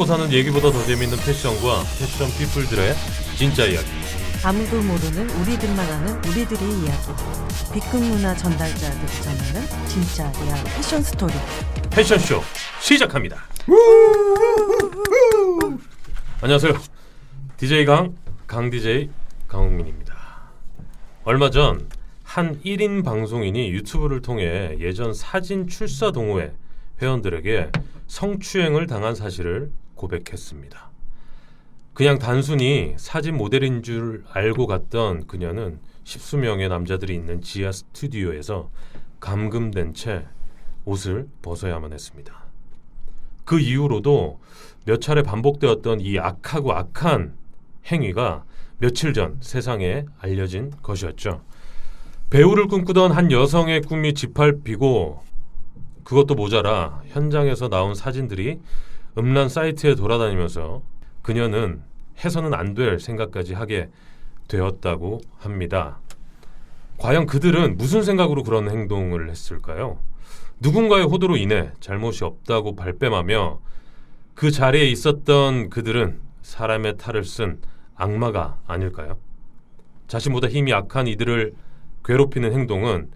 먹고 사는 얘기보다 더 재밌는 패션과 패션 피플들의 진짜 이야기. 아무도 모르는 우리들만 아는 우리들의 이야기. B급 문화 전달자들이 전하는 진짜 리얼 패션 스토리. 패션쇼 시작합니다. 안녕하세요. DJ 강 DJ 강홍민입니다. 얼마 전 한 1인 방송인이 유튜브를 통해 예전 사진 출사 동호회 회원들에게 성추행을 당한 사실을 고백했습니다. 그냥 단순히 사진 모델인 줄 알고 갔던 그녀는 십수명의 남자들이 있는 지하 스튜디오에서 감금된 채 옷을 벗어야만 했습니다. 그 이후로도 몇 차례 반복되었던 이 악하고 악한 행위가 며칠 전 세상에 알려진 것이었죠. 배우를 꿈꾸던 한 여성의 꿈이 짓밟히고 그것도 모자라 현장에서 나온 사진들이 음란 사이트에 돌아다니면서 그녀는 해서는 안 될 생각까지 하게 되었다고 합니다. 과연 그들은 무슨 생각으로 그런 행동을 했을까요? 누군가의 호도로 인해 잘못이 없다고 발뺌하며 그 자리에 있었던 그들은 사람의 탈을 쓴 악마가 아닐까요? 자신보다 힘이 약한 이들을 괴롭히는 행동은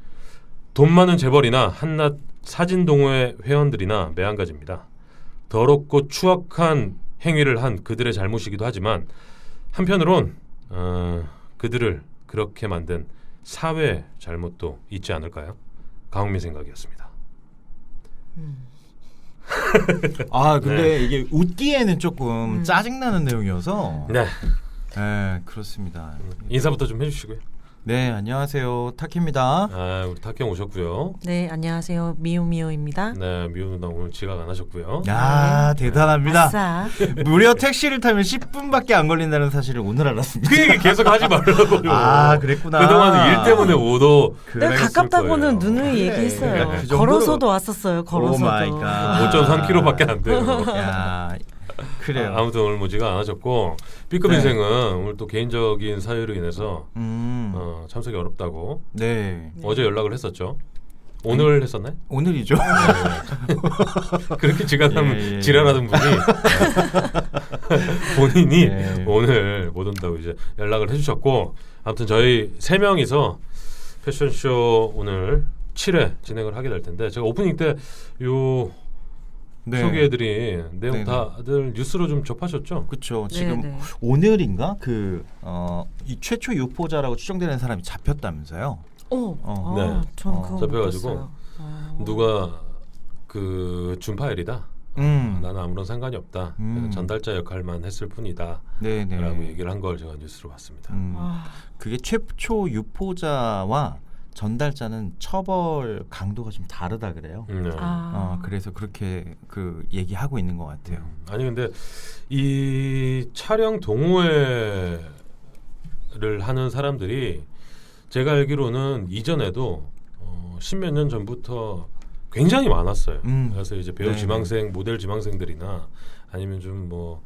돈 많은 재벌이나 한낱 사진동호회 회원들이나 매한가지입니다. 더럽고 추악한 행위를 한 그들의 잘못이기도 하지만 한편으론 그들을 그렇게 만든 사회의 잘못도 있지 않을까요? 강홍민 생각이었습니다. 근데 네. 이게 웃기에는 조금 짜증나는 내용이어서 네, 그렇습니다. 인사부터 좀 해주시고요. 네, 안녕하세요. 타키입니다. 우리 탁경 오셨고요. 네, 안녕하세요. 미오미오입니다. 네, 미우 누나 오늘 지각 안 하셨고요. 야, 대단합니다. 아싸. 무려 택시를 타면 10분밖에 안 걸린다는 사실을 오늘 알았습니다. 그 얘기 계속 하지 말라고요. 그랬구나. 그동안 일 때문에 오도 내가 가깝다고는 누누이 얘기했어요. 그 정도로- 걸어서도 왔었어요. 걸어서도. 오 마이 갓. 5.3km밖에 안 돼요. 야, 그래요. 아무튼 오늘 뭐 지각 안 하셨고 B급 네. 인생은 오늘 또 개인적인 사유로 인해서 참석이 어렵다고 네. 어제 연락을 했었죠. 오늘 했었나요? 오늘이죠. 그렇게 지각하면 예. 지랄하던 분이 본인이 예. 오늘 못 온다고 이제 연락을 해주셨고, 아무튼 저희 3명이서 패션쇼 오늘 7회 진행을 하게 될 텐데, 제가 오프닝 때 요 네. 소개해드린 내용 네네. 다들 뉴스로 좀 접하셨죠? 그렇죠. 네, 지금 네. 오늘인가 이 최초 유포자라고 추정되는 사람이 잡혔다면서요. 네. 전 그거 잡혀가지고 못 봤어요. 누가 그 준파일이다. 나는 아무런 상관이 없다. 전달자 역할만 했을 뿐이다. 네네. 라고 얘기를 한 걸 제가 뉴스로 봤습니다. 그게 최초 유포자와 전달자는 처벌 강도가 좀 다르다 그래요. 네. 그래서 그렇게 그 얘기하고 있는 것 같아요. 아니 근데 이 촬영 동호회를 하는 사람들이 제가 알기로는 이전에도 십몇 년 전부터 굉장히 많았어요. 그래서 이제 배우 네네. 지망생, 모델 지망생들이나 아니면 좀 뭐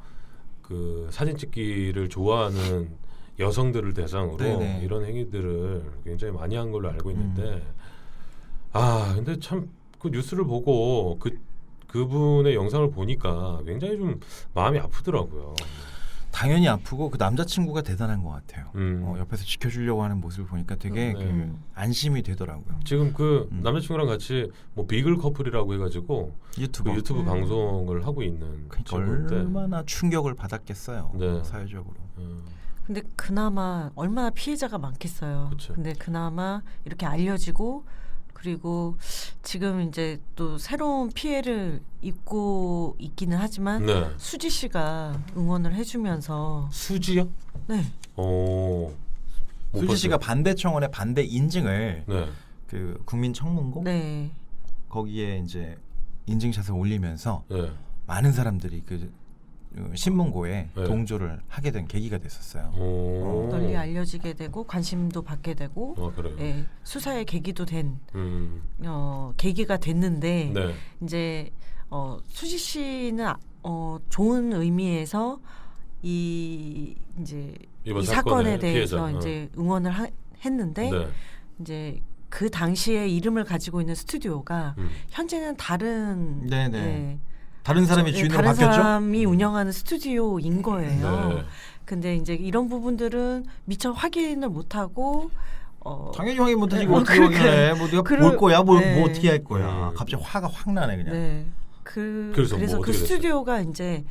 그 사진 찍기를 좋아하는 여성들을 대상으로 네네. 이런 행위들을 굉장히 많이 한 걸로 알고 있는데 근데 참 그 뉴스를 보고 그분의 영상을 보니까 굉장히 좀 마음이 아프더라고요. 당연히 아프고 그 남자친구가 대단한 것 같아요. 옆에서 지켜주려고 하는 모습을 보니까 되게 네. 그 안심이 되더라고요. 지금 그 남자친구랑 같이 뭐 비글 커플이라고 해가지고 유튜버. 그 유튜브 방송을 하고 있는 그러니까 친구인데 얼마나 충격을 받았겠어요. 네. 사회적으로. 근데 그나마 얼마나 피해자가 많겠어요. 그쵸. 근데 그나마 이렇게 알려지고 그리고 지금 이제 또 새로운 피해를 입고 있기는 하지만 네. 수지 씨가 응원을 해주면서 수지요? 네. 못 수지 씨가 봤어요. 반대 청원의 반대 인증을 네. 그 국민청문고 네. 거기에 이제 인증샷을 올리면서 네. 많은 사람들이 그 신문고에 네. 동조를 하게 된 계기가 됐었어요. 널리 알려지게 되고 관심도 받게 되고 그래요. 예, 수사의 계기도 된 계기가 네. 됐는데 이제 수지 씨는 좋은 의미에서 이제 이번 이 사건에 사건의 대해서 피해자. 이제 응원을 했는데 네. 이제 그 당시에 이름을 가지고 있는 스튜디오가 현재는 다른 네네. 예, 다른 사람이 주인으로 다른 바뀌었죠? 사람이 운영하는 스튜디오인 거예요. 네. 근데 이제 이런 부분들은 미처 확인을 못하고 당연히 확인 못하지. 네, 어떻게 그러니까 확인해? 뭐 네가 그럴- 볼 거야? 뭐 네. 어떻게 할 거야? 갑자기 화가 확 나네 그냥. 네. 그래서 그래서 뭐 그 어떻게 됐어요? 스튜디오가 이제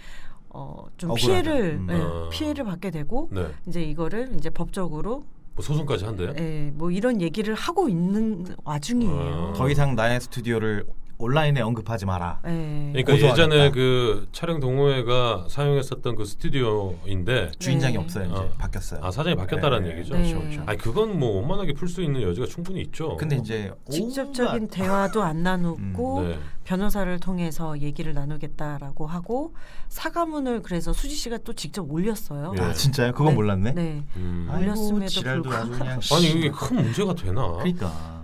좀 억울하다. 피해를 음. 네, 피해를 받게 되고 네. 이제 이거를 이제 법적으로 뭐 소송까지 한대요? 뭐 이런 얘기를 하고 있는 와중이에요. 더 이상 나의 스튜디오를 온라인에 언급하지 마라. 네. 그러니까 고소하겠다. 예전에 그 촬영 동호회가 사용했었던 그 스튜디오인데 주인장이 네. 없어요. 이제 바뀌었어요. 사장이 바뀌었다라는 네. 얘기죠. 네. 그렇죠. 아니 그건 뭐 원만하게 풀 수 있는 여지가 충분히 있죠. 근데 이제 직접적인 온갖- 대화도 안 나누고 네. 변호사를 통해서 얘기를 나누겠다라고 하고 사과문을 그래서 수지 씨가 또 직접 올렸어요. 예. 아 진짜요? 그건 네. 몰랐네. 네. 아이고, 올렸음에도 지랄도 아주 불구하고. 그냥 아니 이게 큰 문제가 되나? 그러니까.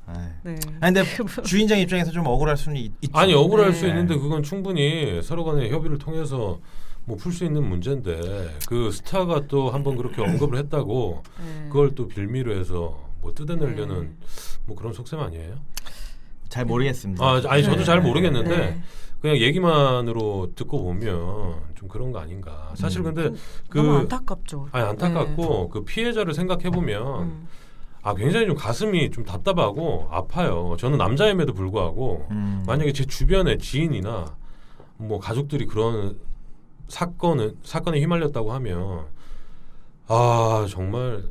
아이. 네. 아니 근데 주인장 입장에서 좀 억울할 수는 있죠. 아니 억울할 네. 수 있는데 그건 충분히 서로 간의 협의를 통해서 뭐 풀 수 있는 문제인데 그 스타가 또 한번 그렇게 언급을 했다고 네. 그걸 또 빌미로 해서 뭐 뜯어내려는 네. 뭐 그런 속셈 아니에요? 잘 모르겠습니다. 아니 저도 네. 잘 모르겠는데 네. 그냥 얘기만으로 듣고 보면 좀 그런 거 아닌가. 사실 근데 그 너무 안타깝죠. 아니 안타깝고 그 피해자를 생각해 보면 음. 굉장히 좀 가슴이 좀 답답하고 아파요. 저는 남자임에도 불구하고 만약에 제 주변에 지인이나 뭐 가족들이 그런 사건에 휘말렸다고 하면 정말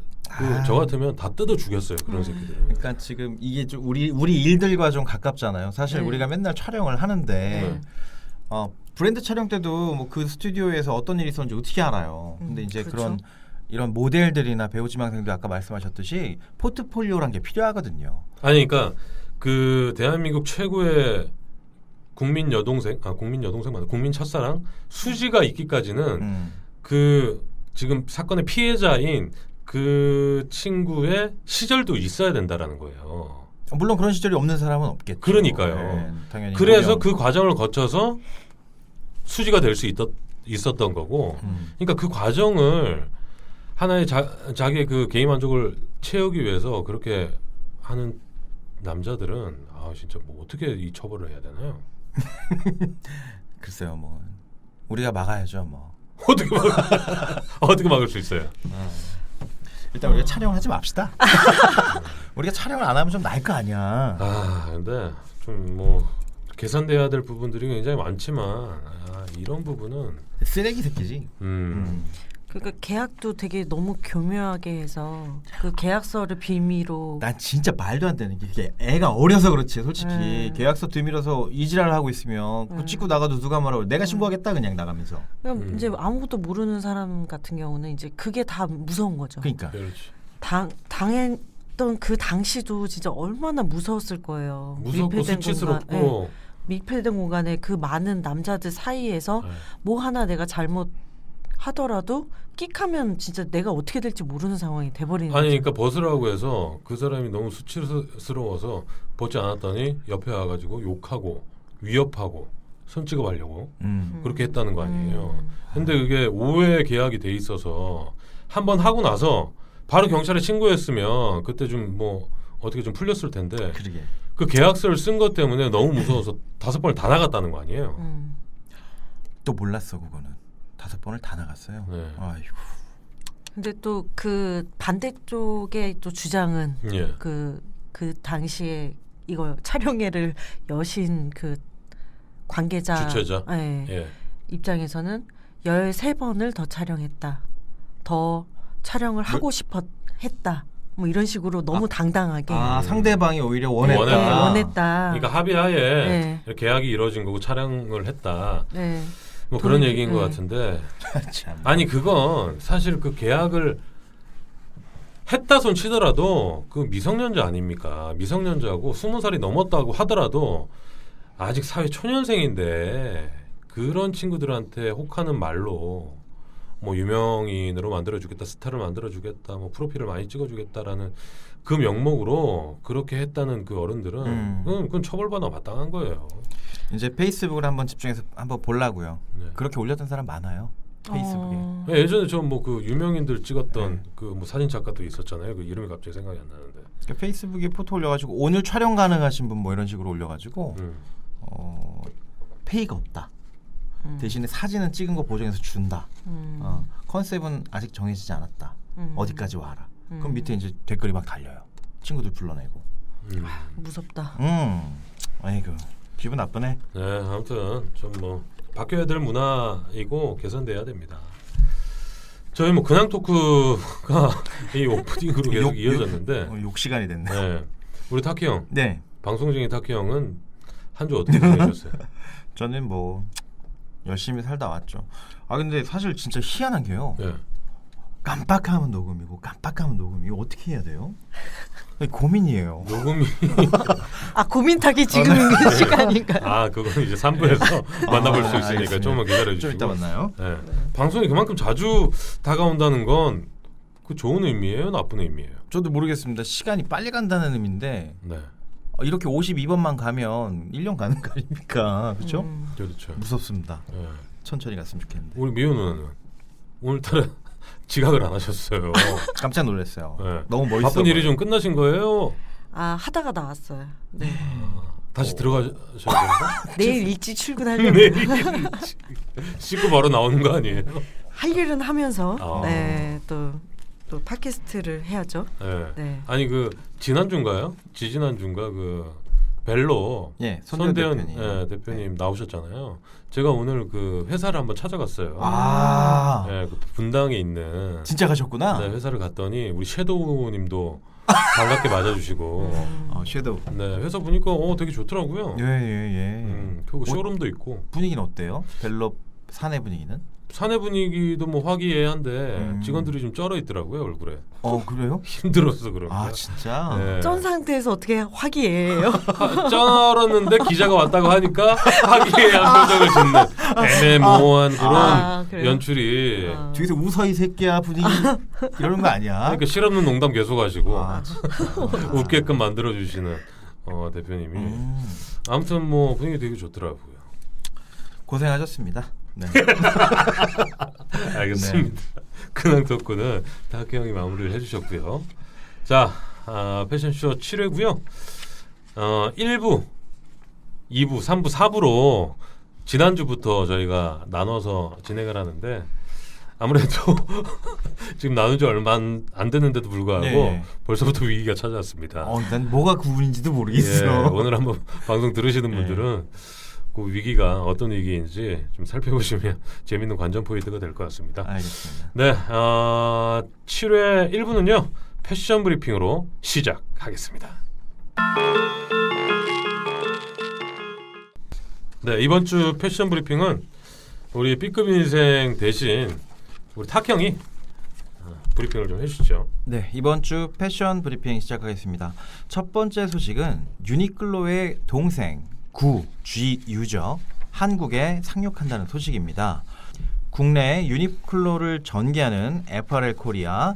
저 같으면 다 뜯어 주겠어요. 그런 새끼들은. 그러니까 지금 이게 좀 우리 일들과 좀 가깝잖아요. 사실 네. 우리가 맨날 촬영을 하는데 네. 브랜드 촬영 때도 뭐 그 스튜디오에서 어떤 일이 있었는지 어떻게 알아요. 근데 이제 그렇죠. 그런 이런 모델들이나 배우 지망생도 아까 말씀하셨듯이 포트폴리오란 게 필요하거든요. 아니 그러니까 그 대한민국 최고의 국민 여동생 맞아. 국민 첫사랑 수지가 있기까지는 그 지금 사건의 피해자인 그 친구의 시절도 있어야 된다라는 거예요. 물론 그런 시절이 없는 사람은 없겠죠. 그러니까요. 네, 당연히 그래서 어려운- 그 과정을 거쳐서 수지가 될 수 있었던 거고, 그러니까 그 과정을 하나의 자기의 그 개인 만족을 채우기 위해서 그렇게 하는 남자들은 진짜 뭐 어떻게 이 처벌을 해야 되나요? 글쎄요, 뭐 우리가 막아야죠, 뭐. 어떻게 막을 수 있어요? 일단 우리가 촬영을 하지 맙시다. 우리가 촬영을 안 하면 좀 나을 거 아니야. 근데 좀 뭐 개선돼야 될 부분들이 굉장히 많지만 이런 부분은 쓰레기 새끼지. 그러니까 계약도 되게 너무 교묘하게 해서 그 계약서를 빌미로 난 진짜 말도 안 되는 게 이게 애가 어려서 그렇지 솔직히 계약서 들밀어서 이지랄을 하고 있으면 그거 찍고 나가도 누가 뭐라고 내가 신고하겠다 그냥 나가면서. 그냥 이제 아무것도 모르는 사람 같은 경우는 이제 그게 다 무서운 거죠. 그러니까 그렇지. 당했던 그 당시도 진짜 얼마나 무서웠을 거예요. 무섭고 밀폐된 수치스럽고 공간, 밀폐된 공간에 그 많은 남자들 사이에서 네. 뭐 하나 내가 잘못 하더라도 끽하면 진짜 내가 어떻게 될지 모르는 상황이 돼버리는 아니 거죠. 그러니까 벗으라고 해서 그 사람이 너무 수치스러워서 벗지 않았더니 옆에 와가지고 욕하고 위협하고 손찌검하려고 그렇게 했다는 거 아니에요. 근데 그게 오해 계약이 돼 있어서 한번 하고 나서 바로 경찰에 신고했으면 그때 좀 뭐 어떻게 좀 풀렸을 텐데 그러게. 그 계약서를 쓴 것 때문에 너무 무서워서 5번을 다 나갔다는 거 아니에요. 또 몰랐어 그거는. 5번을 다 나갔어요. 네. 아이고. 근데 또 그 반대쪽의 또 주장은 예. 그 당시에 이거 촬영회를 여신 그 관계자 주최자. 예, 예. 입장에서는 13번을 더 촬영했다. 더 촬영을 하고 싶어 했다. 뭐 이런 식으로 너무 당당하게 상대방이 오히려 원했다. 네, 원했다. 그러니까 합의하에 네. 계약이 이루어진 거고 촬영을 했다. 네. 뭐 그런 돈- 얘기인 것 네. 같은데 참. 아니 그건 사실 그 계약을 했다 손 치더라도 그 미성년자 아닙니까? 미성년자고 20살이 넘었다고 하더라도 아직 사회 초년생인데 그런 친구들한테 혹하는 말로 뭐 유명인으로 만들어주겠다, 스타를 만들어주겠다, 뭐 프로필을 많이 찍어주겠다라는 그 명목으로 그렇게 했다는 그 어른들은 그건 처벌받아 마땅한 거예요. 이제 페이스북을 한번 집중해서 한번 보려고요. 네. 그렇게 올렸던 사람 많아요. 페이스북에. 예, 예전에 저 뭐 그 유명인들 찍었던 그 뭐 사진 작가도 있었잖아요. 그 이름이 갑자기 생각이 안 나는데. 그러니까 페이스북에 포토 올려가지고 오늘 촬영 가능하신 분 뭐 이런 식으로 올려가지고 페이가 없다. 대신에 사진은 찍은 거 보정해서 준다. 컨셉은 아직 정해지지 않았다. 어디까지 와라. 그럼 밑에 이제 댓글이 막 달려요. 친구들 불러내고. 무섭다. 아이고 기분 나쁘네. 네, 아무튼 좀 뭐 바뀌어야 될 문화이고 개선돼야 됩니다. 저희 뭐 근황 토크가 이 오프닝으로 계속 이어졌는데 욕 시간이 됐네. 네, 우리 타키 형, 네. 방송 중인 타키 형은 한 주 어떻게 지내셨어요? 저는 뭐 열심히 살다 왔죠. 아 근데 사실 진짜 희한한 게요. 네. 깜빡하면 녹음이고 깜빡하면 녹음이고 어떻게 해야 돼요? 고민이에요. 녹음이 고민 타기 지금 있는 시간인가요? 그건 이제 3부에서 만나볼 수 있으니까 알겠습니다. 조금만 기다려 좀 이따 주시고. 만나요. 네. 방송이 그만큼 자주 다가온다는 건 그 좋은 의미예요, 나쁜 의미예요? 저도 모르겠습니다. 시간이 빨리 간다는 의미인데 네, 이렇게 52번만 가면 1년 가는 거 아닙니까? 그렇죠? 그렇죠. 무섭습니다. 네. 천천히 갔으면 좋겠는데. 우리 미호 누나는 오늘따라 지각을 안 하셨어요. 깜짝 놀랐어요. 네. 너무 멋있어. 바쁜 일이 좀 끝나신 거예요? 하다가 나왔어요. 네. 다시 들어가셔야 되나? 내일 일찍 출근하려고. 내일 씻고 바로 나오는 거 아니에요? 할 일은 하면서 아. 또 팟캐스트를 해야죠. 네. 네. 아니 그 지난주인가요? 지지난주인가 그 벨로 예, 손대현 대표님. 대표님 나오셨잖아요. 제가 오늘 그 회사를 한번 찾아갔어요. 아, 네, 그 분당에 있는 진짜 가셨구나. 네, 회사를 갔더니 우리 섀도우님도 반갑게 맞아주시고 섀도우. 네, 회사 보니까 되게 좋더라고요. 예. 그리고 쇼룸도 있고 분위기는 어때요? 벨롭 사내 분위기는? 사내 분위기도 뭐 화기애애한데 직원들이 좀 쩔어 있더라고요 얼굴에. 그래요? 힘들어서 그런가. 아 진짜. 네. 쩐 상태에서 어떻게 화기애애해요? 쩔었는데 기자가 왔다고 하니까 화기애애한 표정을 짓는 애매모호한 그런 그래요? 연출이. 뒤에서 웃어 이 새끼야 분위기 이러는 거 아니야? 그러니까 실없는 농담 계속하시고 진짜. 웃게끔 만들어 주시는 대표님이. 아무튼 뭐 분위기 되게 좋더라고요. 고생하셨습니다. 네. 알겠습니다. 근황 토크는 다크 형이 마무리를 해주셨고요. 자, 패션쇼 7회고요. 1부, 2부, 3부, 4부로 지난주부터 저희가 나눠서 진행을 하는데 아무래도 지금 나눈 지 얼마 안 됐는데도 불구하고 네. 벌써부터 위기가 찾아왔습니다. 난 뭐가 구분인지도 모르겠어. 예, 오늘 한번 방송 들으시는 분들은 그 위기가 어떤 위기인지 좀 살펴보시면 재밌는 관전 포인트가 될 것 같습니다. 알겠습니다. 네, 7회 1부는요 패션 브리핑으로 시작하겠습니다. 네, 이번 주 패션 브리핑은 우리 B급 인생 대신 우리 탁 형이 브리핑을 좀 해주시죠. 네, 이번 주 패션 브리핑 시작하겠습니다. 첫 번째 소식은 유니클로의 동생 GU죠. 한국에 상륙한다는 소식입니다. 국내 유니클로를 전개하는 FRL 코리아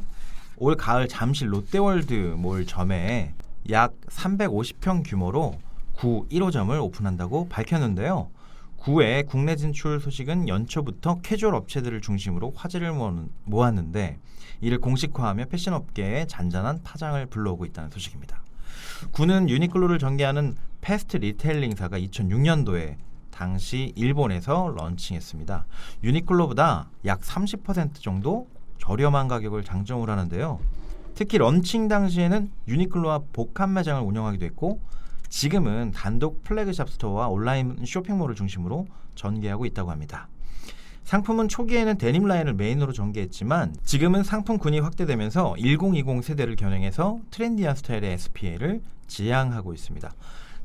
올 가을 잠실 롯데월드 몰 점에 약 350평 규모로 1호점을 오픈한다고 밝혔는데요. 9의 국내 진출 소식은 연초부터 캐주얼 업체들을 중심으로 화제를 모았는데 이를 공식화하며 패션업계에 잔잔한 파장을 불러오고 있다는 소식입니다. 9는 유니클로를 전개하는 패스트 리테일링사가 2006년도에 당시 일본에서 런칭했습니다. 유니클로보다 약 30% 정도 저렴한 가격을 장점으로 하는데요. 특히 런칭 당시에는 유니클로와 복합 매장을 운영하기도 했고 지금은 단독 플래그샵 스토어와 온라인 쇼핑몰을 중심으로 전개하고 있다고 합니다. 상품은 초기에는 데님 라인을 메인으로 전개했지만 지금은 상품군이 확대되면서 1020 세대를 겨냥해서 트렌디한 스타일의 SPA를 지향하고 있습니다.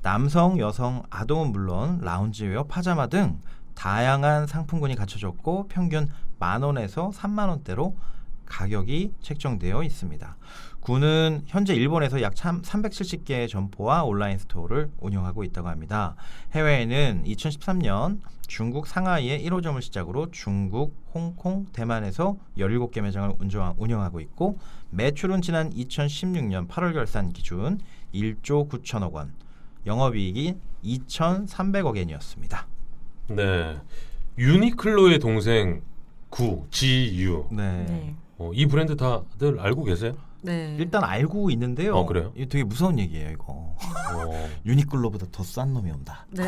남성, 여성, 아동은 물론 라운지웨어, 파자마 등 다양한 상품군이 갖춰졌고 평균 10,000원에서 30,000원대로 가격이 책정되어 있습니다. 군은 현재 일본에서 약 370개의 점포와 온라인 스토어를 운영하고 있다고 합니다. 해외에는 2013년 중국 상하이의 1호점을 시작으로 중국, 홍콩, 대만에서 17개 매장을 운영하고 있고 매출은 지난 2016년 8월 결산 기준 1조 9천억 원, 영업이익이 2,300억 엔이었습니다. 네, 유니클로의 동생 GU. 네. 이 브랜드 다들 알고 계세요? 네. 일단 알고 있는데요. 그래요? 이거 되게 무서운 얘기예요, 이거. 유니클로보다 더 싼 놈이 온다. 네.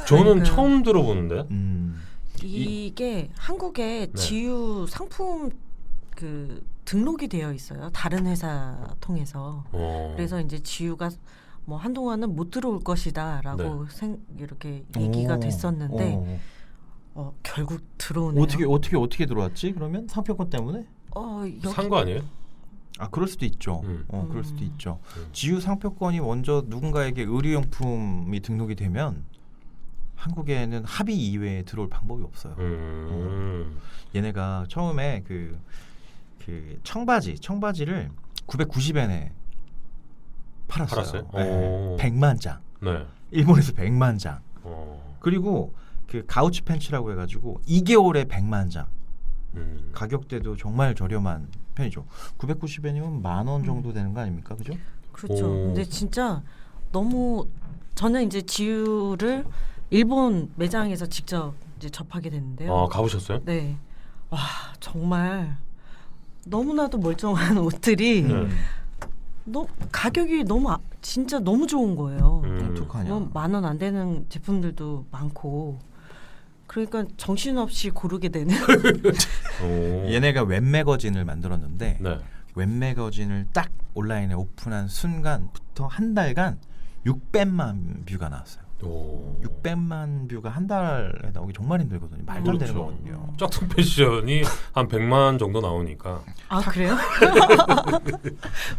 저는 그러니까요. 처음 들어보는데. 이게 한국에 네. 지유 상품 그 등록이 되어 있어요. 다른 회사 통해서. 그래서 이제 지유가 뭐 한동안은 못 들어올 것이다라고 이렇게 얘기가 됐었는데 결국 들어오네요. 어떻게 들어왔지? 그러면 상표권 때문에? 산 거 아니에요? 아 그럴 수도 있죠. 그럴 수도 있죠. 지유 상표권이 먼저 누군가에게 의류용품이 등록이 되면 한국에는 합의 이외에 들어올 방법이 없어요. 얘네가 처음에 그 청바지를 990엔에 팔았어요. 네, 100만 장. 네. 일본에서 100만 장. 그리고 그 가우치 팬츠라고 해가지고 2개월에 100만 장. 가격대도 정말 저렴한 편이죠. 990엔이면 10,000원 정도 되는 거 아닙니까, 그죠? 그렇죠. 근데 진짜 너무 저는 이제 지유를 일본 매장에서 직접 이제 접하게 됐는데요. 아 가보셨어요? 네. 와 정말 너무나도 멀쩡한 옷들이 가격이 너무 진짜 너무 좋은 거예요. 어떡하냐. 뭐 10,000원 안 되는 제품들도 많고. 그러니까 정신없이 고르게 되는. 얘네가 웹매거진을 만들었는데 네. 웹매거진을 딱 온라인에 오픈한 순간부터 한 달간 600만 뷰가 나왔어요. 600만 뷰가 한 달에 나오기 정말 힘들거든요. 말도 안 되는 그렇죠. 거거든요. 짝퉁 패션이 한 100만 정도 나오니까 아 그래요?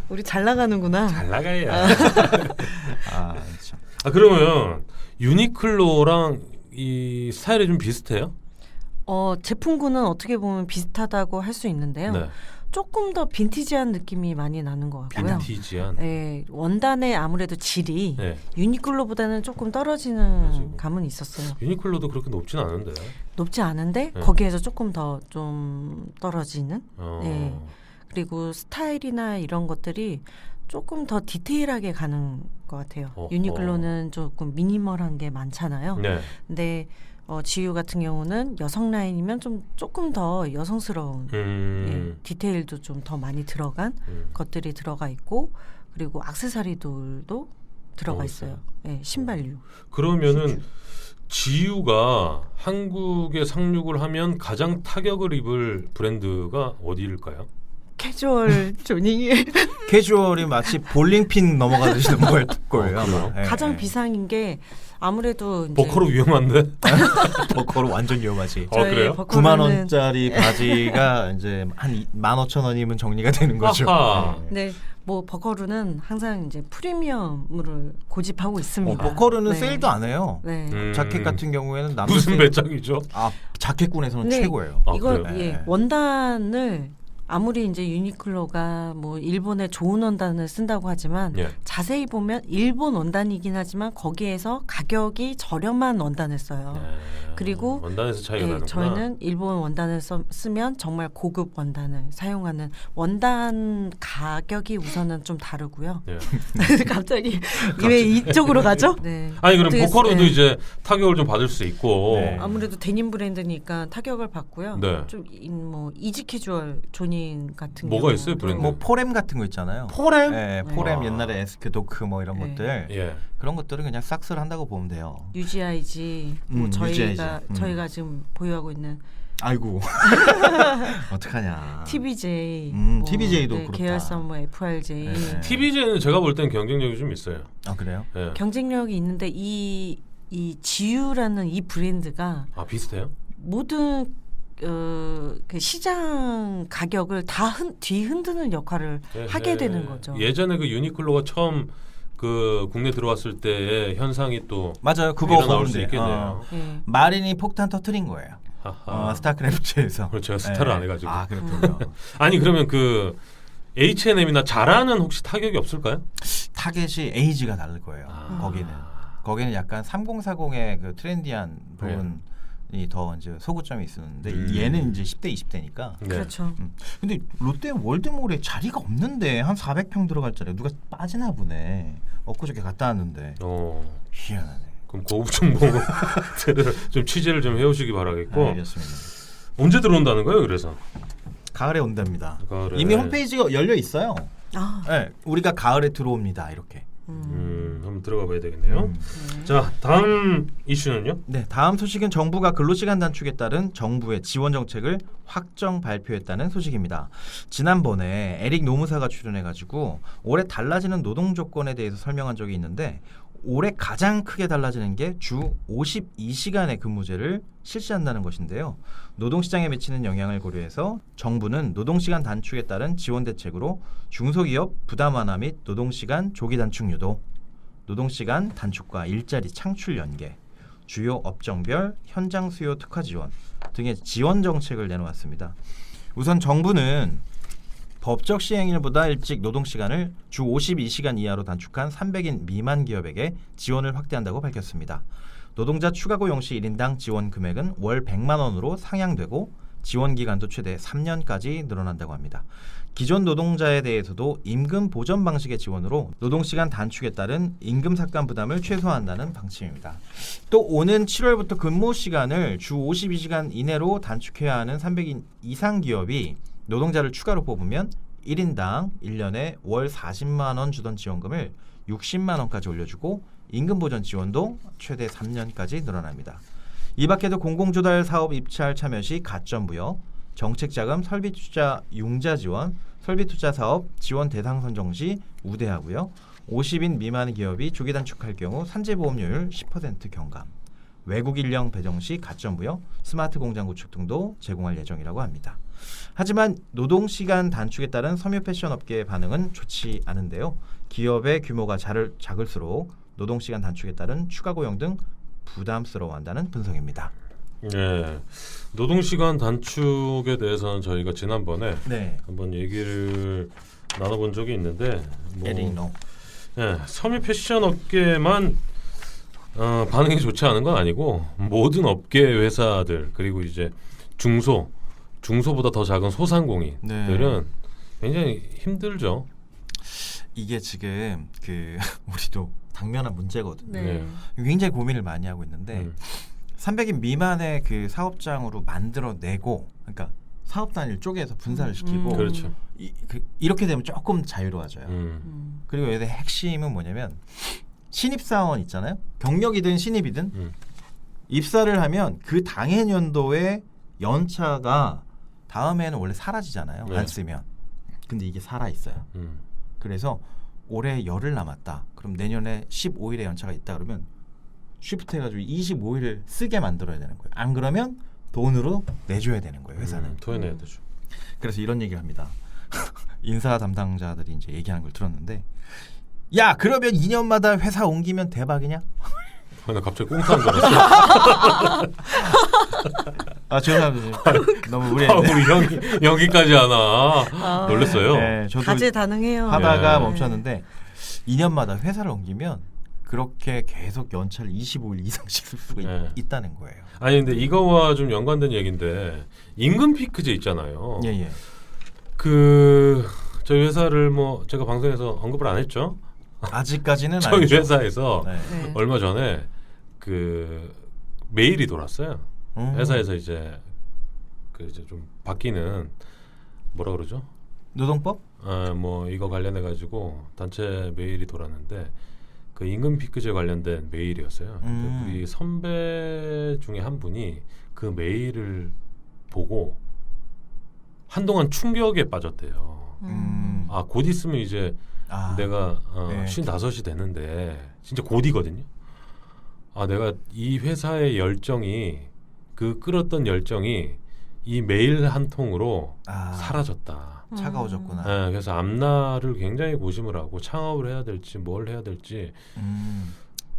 우리 잘 나가는구나. 잘 나가야. 아, 참. 그러면 유니클로랑 이 스타일이 좀 비슷해요? 제품군은 어떻게 보면 비슷하다고 할 수 있는데요. 네. 조금 더 빈티지한 느낌이 많이 나는 것 같고요. 빈티지한. 네, 원단의 아무래도 질이 네. 유니클로보다는 조금 떨어지는 그렇죠. 감은 있었어요. 유니클로도 그렇게 높진 않은데. 높지 않은데 네. 거기에서 조금 더 좀 떨어지는. 어. 네. 그리고 스타일이나 이런 것들이 조금 더 디테일하게 가는 것 같아요. 유니클로는 조금 미니멀한 게 많잖아요. 네. 근데 지유 같은 경우는 여성 라인이면 조금 더 여성스러운 디테일도 좀 더 많이 들어간 것들이 들어가 있고 그리고 액세서리들도 들어가 있어요. 네, 신발류. 그러면은 지유가 한국에 상륙을 하면 가장 타격을 입을 브랜드가 어디일까요? 캐주얼 조닝이 캐주얼이 마치 볼링핀 넘어가듯이 넘어갈 거예요. 그래요? 아마. 예, 가장 예. 비상인 게 아무래도 이제 버커로 위험한데? 버커로 완전 위험하지. 그래요? 9만 원짜리 바지가 이제 한 15,000원이면 정리가 되는 거죠. 아하. 네. 네, 뭐 버커루는 항상 이제 프리미엄을 고집하고 있습니다. 버커루는 네. 세일도 안 해요. 네. 자켓 같은 경우에는 남들 무슨 세일- 배짱이죠? 자켓군에서는 네. 최고예요. 이거 그래요? 네. 원단을 아무리 이제 유니클로가 뭐 일본의 좋은 원단을 쓴다고 하지만 예. 자세히 자세히 보면 일본 원단이긴 하지만 거기에서 가격이 저렴한 원단을 써요. 그리고 원단에서 차이가 나는구나. 저희는 일본 원단을 쓰면 정말 고급 원단을 사용하는 원단 가격이 우선은 좀 다르고요. 예. 갑자기 왜 이쪽으로 가죠? 네. 아니 그럼 어떻게 버커로도 네. 이제 타격을 좀 받을 수 있고. 네. 아무래도 데님 브랜드니까 타격을 받고요. 네. 좀 뭐 이지 캐주얼 조닝 같은 뭐가 경우도 있어요, 브랜드? 뭐 포렘 같은 거 있잖아요. 포렘? 네, 포렘 아. 옛날에 SK 도크 뭐 이런 네. 것들 예. 그런 것들은 그냥 싹쓸 한다고 보면 돼요. UGIG 뭐 UGIG. 저희가 지금 보유하고 있는 아이고 어떡하냐. TBJ, TBJ도 그렇다. 계열사 뭐 FRJ 네. TVJ는 제가 볼 땐 경쟁력이 좀 있어요. 아 그래요? 예. 경쟁력이 있는데 이 지유라는 이 브랜드가 아 비슷해요? 모든 그 시장 가격을 다 뒤흔드는 역할을 하게 되는 거죠. 예전에 그 유니클로가 처음 그 국내 들어왔을 때의 현상이 또 맞아요. 그거 일어나올 보면 수 돼. 있겠네요. 예. 마린이 폭탄 터트린 거예요. 하하. 스타크래프트에서. 그걸 제가 스타를 안 해가지고. 아 그렇군요. 아니 그러면 그 H&M이나 자라는 혹시 타격이 없을까요? 타겟이 에이지가 다를 거예요. 아. 거기는 약간 3040의 그 트렌디한 부분이 더 이제 소구점이 있었는데 얘는 이제 10대 20대니까. 네. 그렇죠. 근데 롯데 월드몰에 자리가 없는데 한 400평 들어갈 자리 누가 빠지나 보네. 엊그저께 갔다 왔는데 희한하네. 그럼 고급 정보를 좀 취재를 좀 해오시기 바라겠고. 알겠습니다. 언제 들어온다는 거예요? 그래서 가을에 온답니다. 가을에. 이미 홈페이지가 열려 있어요. 아, 네, 우리가 가을에 들어옵니다. 이렇게. 한번 들어가 봐야 되겠네요. 네. 자, 다음 이슈는요? 네, 다음 소식은 정부가 근로시간 단축에 따른 정부의 지원 정책을 확정 발표했다는 소식입니다. 지난번에 에릭 노무사가 출연해가지고 올해 달라지는 노동 조건에 대해서 설명한 적이 있는데 올해 가장 크게 달라지는 게 주 52시간의 근무제를 실시한다는 것인데요. 노동시장에 미치는 영향을 고려해서 정부는 노동시간 단축에 따른 지원 대책으로 중소기업 부담 완화 및 노동시간 조기 단축 유도, 노동시간 단축과 일자리 창출 연계, 주요 업종별 현장 수요 특화 지원 등의 지원 정책을 내놓았습니다. 우선 정부는 법적 시행일보다 일찍 노동시간을 주 52시간 이하로 단축한 300인 미만 기업에게 지원을 확대한다고 밝혔습니다. 노동자 추가 고용 시 1인당 지원 금액은 월 100만 원으로 상향되고 지원 기간도 최대 3년까지 늘어난다고 합니다. 기존 노동자에 대해서도 임금 보전 방식의 지원으로 노동시간 단축에 따른 임금 삭감 부담을 최소화한다는 방침입니다. 또 오는 7월부터 근무 시간을 주 52시간 이내로 단축해야 하는 300인 이상 기업이 노동자를 추가로 뽑으면 1인당 1년에 월 40만 원 주던 지원금을 60만 원까지 올려주고 임금 보전 지원도 최대 3년까지 늘어납니다. 이 밖에도 공공조달 사업 입찰 참여 시 가점 부여, 정책자금 설비투자 융자 지원, 설비투자 사업 지원 대상 선정 시 우대하고요. 50인 미만 기업이 조기 단축할 경우 산재보험료율 10% 경감, 외국 인력 배정 시 가점 부여, 스마트 공장 구축 등도 제공할 예정이라고 합니다. 하지만 노동시간 단축에 따른 섬유 패션 업계의 반응은 좋지 않은데요. 기업의 규모가 작을수록 노동시간 단축에 따른 추가 고용 등 부담스러워한다는 분석입니다. 네, 노동시간 단축에 대해서는 저희가 지난번에 네. 한번 얘기를 나눠본 적이 있는데 에릭노. 네, 섬유 패션 업계만 반응이 좋지 않은 건 아니고 모든 업계 회사들 그리고 이제 중소보다 더 작은 소상공인들은 굉장히 힘들죠. 이게 지금 우리도 당면한 문제거든요. 네. 굉장히 고민을 많이 하고 있는데 300인 미만의 그 사업장으로 만들어내고, 그러니까 사업 단위를 쪼개서 분산을 시키고, 그렇죠. 이렇게 되면 조금 자유로워져요. 그리고 여기서 핵심은 뭐냐면 신입사원 있잖아요. 경력이든 신입이든 입사를 하면 그 당해 연도의 연차가 다음에는 원래 사라지잖아요. 네. 안 쓰면. 근데 이게 살아있어요. 그래서 올해 열흘 남았다. 그럼 내년에 15일의 연차가 있다 그러면 쉬프트 해가지고 25일을 쓰게 만들어야 되는 거예요. 안 그러면 돈으로 내줘야 되는 거예요. 회사는. 토해내야 되죠. 그래서 이런 얘기를 합니다. 인사 담당자들이 이제 얘기하는 걸 들었는데, 야 그러면 2년마다 회사 옮기면 대박이냐? 나 갑자기 꽁트한 줄 알았어. 아 죄송합니다. 너무 무리했네. 우리 여기까지 하나 놀랐어요. 네, 저도 다재다능해요. 하다가 네. 멈췄는데 2년마다 회사를 옮기면 그렇게 계속 연차를 25일 이상씩 쓸 수가 네. 있다는 거예요. 아니 근데 이거와 좀 연관된 얘기인데 임금 피크제 있잖아요. 예예. 저희 회사를 뭐 제가 방송에서 언급을 안 했죠. 아직까지는 저희 아니죠. 회사에서 네. 네. 얼마 전에 메일이 돌았어요. 회사에서 이제 이제 좀 바뀌는 뭐라 그러죠? 노동법? 뭐 이거 관련해 가지고 단체 메일이 돌았는데 그 임금 피크제 관련된 메일이었어요. 근데 우리 선배 중에 한 분이 그 메일을 보고 한동안 충격에 빠졌대요. 아, 곧 있으면 이제 내가 네. 55이 되는데 진짜 곧이거든요. 아, 내가 이 회사의 열정이 끌었던 열정이 이 메일 한 통으로 사라졌다. 차가워졌구나. 네, 그래서 앞날을 굉장히 고심을 하고 창업을 해야 될지 뭘 해야 될지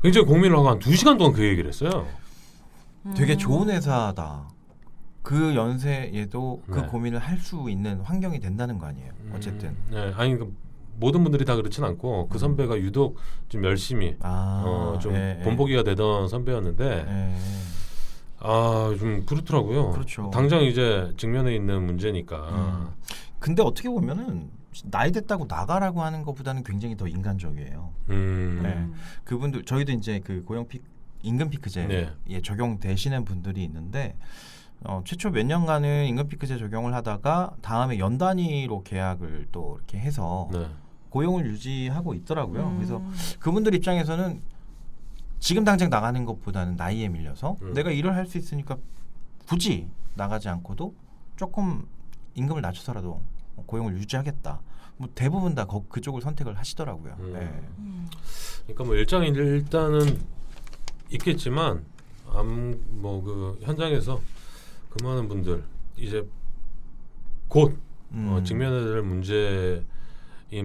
굉장히 고민을 하고 한 2시간 동안 그 얘기를 했어요. 되게 좋은 회사다. 그 연세에도 그 네. 고민을 할 수 있는 환경이 된다는 거 아니에요. 어쨌든. 네, 아니 모든 분들이 다 그렇진 않고 그 선배가 유독 좀 열심히 좀 본보기가 되던 선배였는데 좀 그렇더라고요. 그렇죠. 당장 이제 직면에 있는 문제니까. 근데 어떻게 보면은 나이 됐다고 나가라고 하는 것보다는 굉장히 더 인간적이에요. 네. 그분들 저희도 이제 그 임금 피크제에 네. 적용되시는 분들이 있는데 최초 몇 년간은 임금 피크제 적용을 하다가 다음에 연 단위로 계약을 또 이렇게 해서 네. 고용을 유지하고 있더라고요. 그래서 그분들 입장에서는 지금 당장 나가는 것보다는 나이에 밀려서 내가 일을 할 수 있으니까 굳이 나가지 않고도 조금 임금을 낮춰서라도 고용을 유지하겠다. 뭐 대부분 다 그쪽을 선택을 하시더라고요. 네. 그러니까 뭐 일단은 있겠지만 뭐 그 현장에서 근무하는 분들 이제 곧 직면해야 될 문제인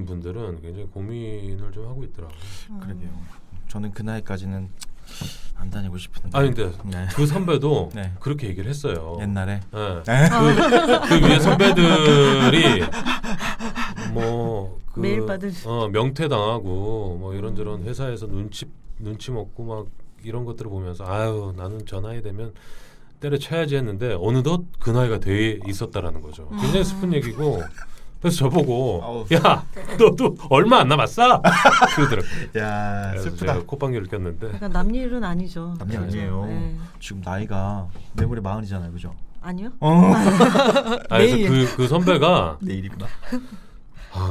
분들은 굉장히 고민을 좀 하고 있더라고요. 그러게요. 저는 그 나이까지는 안 다니고 싶은데. 아니 근데 네. 그 선배도 네. 그렇게 얘기를 했어요. 옛날에. 네. 그 위에 선배들이 뭐 그 메일 받을 명퇴 당하고 뭐 이런저런 회사에서 눈치 먹고 막 이런 것들을 보면서 아유 나는 저 나이 되면 때려쳐야지 했는데 어느덧 그 나이가 돼 있었다라는 거죠. 굉장히 슬픈 얘기고 그래서 저보고 아우. 야 너도 얼마 안 남았어 그러더라고. 야 그래서 슬프다. 제가 콧방귀를 꼈는데 그러니까 남일은 아니죠. 남일 그렇죠. 아니에요. 네. 지금 나이가 내물에 40이잖아요, 그죠? 아니요? 그래서 그 선배가 내일이구나.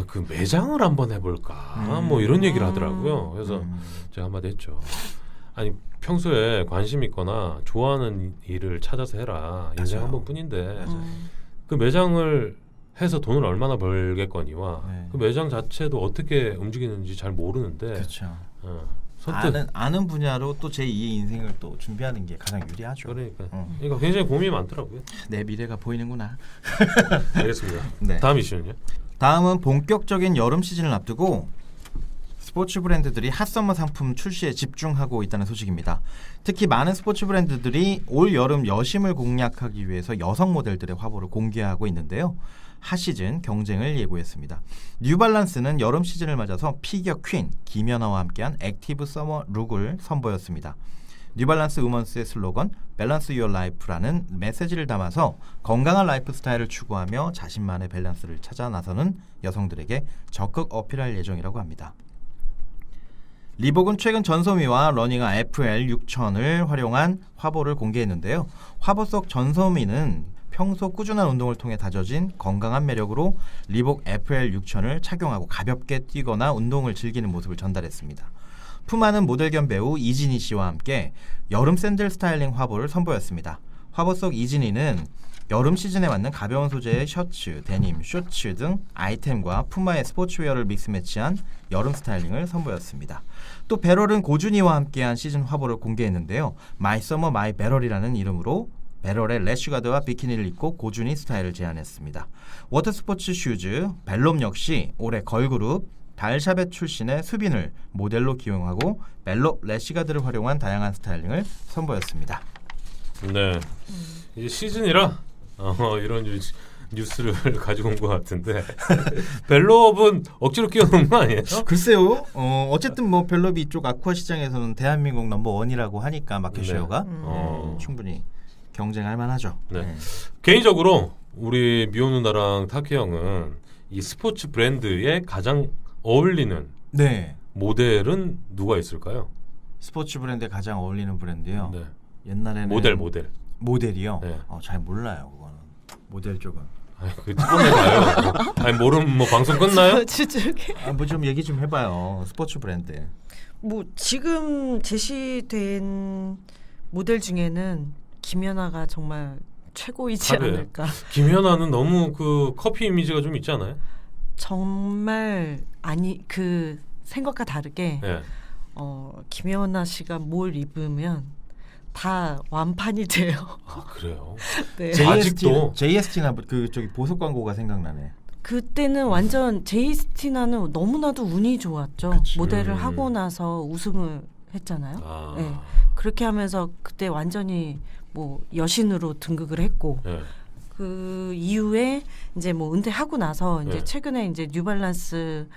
그 매장을 한번 해볼까 뭐 이런 얘기를 하더라고요. 그래서 제가 한마디 했죠. 아니 평소에 관심 있거나 좋아하는 일을 찾아서 해라. 인생 한 번뿐인데 그 매장을 해서 돈을 얼마나 벌겠거니와 네. 그 매장 자체도 어떻게 움직이는지 잘 모르는데 그렇죠. 선뜻 아는 분야로 또 제2의 인생을 또 준비하는 게 가장 유리하죠. 그러니까 굉장히 고민이 많더라고요. 내 미래가 보이는구나. 알겠습니다. 네. 다음 이슈는요? 다음은 본격적인 여름 시즌을 앞두고 스포츠 브랜드들이 핫서머 상품 출시에 집중하고 있다는 소식입니다. 특히 많은 스포츠 브랜드들이 올 여름 여심을 공략하기 위해서 여성 모델들의 화보를 공개하고 있는데요. 핫시즌 경쟁을 예고했습니다. 뉴발란스는 여름 시즌을 맞아서 피겨 퀸 김연아와 함께한 액티브 서머 룩을 선보였습니다. 뉴발란스 우먼스의 슬로건 밸런스 유어 라이프라는 메시지를 담아서 건강한 라이프 스타일을 추구하며 자신만의 밸런스를 찾아 나서는 여성들에게 적극 어필할 예정이라고 합니다. 리복은 최근 전소미와 러닝화 FL 6000을 활용한 화보를 공개했는데요. 화보 속 전소미는 평소 꾸준한 운동을 통해 다져진 건강한 매력으로 리복 FL 6000을 착용하고 가볍게 뛰거나 운동을 즐기는 모습을 전달했습니다. 푸마는 모델 겸 배우 이진희 씨와 함께 여름 샌들 스타일링 화보를 선보였습니다. 화보 속 이진희는 여름 시즌에 맞는 가벼운 소재의 셔츠, 데님, 슈츠 등 아이템과 푸마의 스포츠웨어를 믹스매치한 여름 스타일링을 선보였습니다. 또 배럴은 고준희와 함께한 시즌 화보를 공개했는데요. 마이 서머 마이 배럴이라는 이름으로 배럴의 래쉬가드와 비키니를 입고 고준희 스타일을 제안했습니다. 워터스포츠 슈즈, 벨롬 역시 올해 걸그룹 달샤벳 출신의 수빈을 모델로 기용하고 벨롭 래쉬가드를 활용한 다양한 스타일링을 선보였습니다. 네, 이제 시즌이라 이런 뉴스를 가지고 온 것 같은데 벨롭은 억지로 끼워놓은 거 아니에요? 글쎄요. 어쨌든 뭐 벨롭이 이쪽 아쿠아 시장에서는 대한민국 넘버원이라고 하니까 마켓쉐어가 충분히 경쟁할 만하죠. 네. 개인적으로 우리 미호 누나랑 타키 형은 이 스포츠 브랜드에 가장 어울리는 모델은 누가 있을까요? 스포츠 브랜드에 가장 어울리는 브랜드요. 네. 옛날에는 모델이요. 네. 잘 몰라요. 그거는 모델 쪽은. 아니 그 해봐요. 아니 모르면 뭐 방송 끝나요? 뭐 좀 얘기 좀 해봐요. 스포츠 브랜드. 뭐 지금 제시된 모델 중에는 김연아가 정말 최고이지 않을까. 김연아는 너무 그 커피 이미지가 좀 있지 않아요? 정말 그 생각과 다르게 김연아 씨가 뭘 입으면 다 완판이 돼요. 그래요? 네. 아직도 JST나 그 저기 보석 광고가 생각나네. 그때는 완전 JST나는 너무나도 운이 좋았죠. 그치. 모델을 하고 나서 우승을 했잖아요. 네. 그렇게 하면서 그때 완전히 뭐 여신으로 등극을 했고 그 이후에 이제 뭐 은퇴하고 나서 이제 최근에 이제 뉴발란스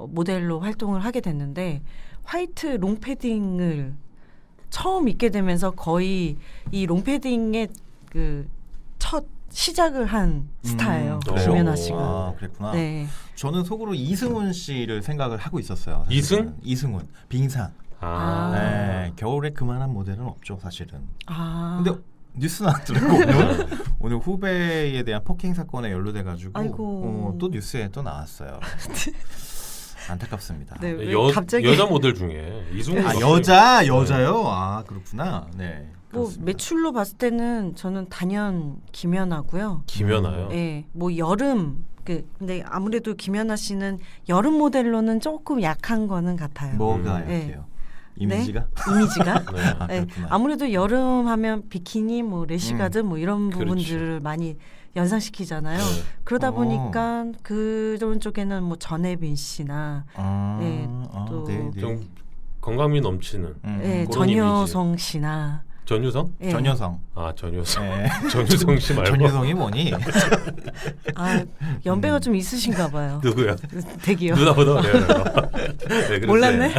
모델로 활동을 하게 됐는데 화이트 롱패딩을 처음 입게 되면서 거의 이 롱패딩의 그 첫 시작을 한 스타예요. 김연아 씨가. 그랬구나. 네. 저는 속으로 이승훈 씨를 생각을 하고 있었어요. 사실은. 이승훈, 빙산. 네, 겨울에 그만한 모델은 없죠, 사실은. 근데 뉴스 나왔더라고요. 오늘 후배에 대한 폭행 사건에 연루돼가지고 또 뉴스에 또 나왔어요. 안타깝습니다. 네, 왜 갑자기 여자 모델 중에 이승훈 아 씨. 여자요? 아 그렇구나. 네. 뭐 그렇습니다. 매출로 봤을 때는 저는 단연 김연아고요. 김연아요. 예, 뭐 여름 근데 아무래도 김연아 씨는 여름 모델로는 조금 약한 거는 같아요. 뭐가 네. 약해요? 이미지가? 이미지가. 네. 아, 네, 그렇구나. 아무래도 여름 하면 비키니, 뭐 래시가드, 뭐 이런 그렇죠. 부분들을 많이 연상시키잖아요. 네. 그러다 보니까 그런 쪽에는 뭐 전혜빈 씨나 네, 또 네. 좀 건강미 넘치는 예, 그런 전효성 씨나 전유성? 예. 전효성. 아 전유성. 네. 전유성 씨 말고 전효성이 뭐니? 아 연배가 좀 있으신가 봐요. 누구야? 대기요. 누나보다 어려요. 네, 몰랐네.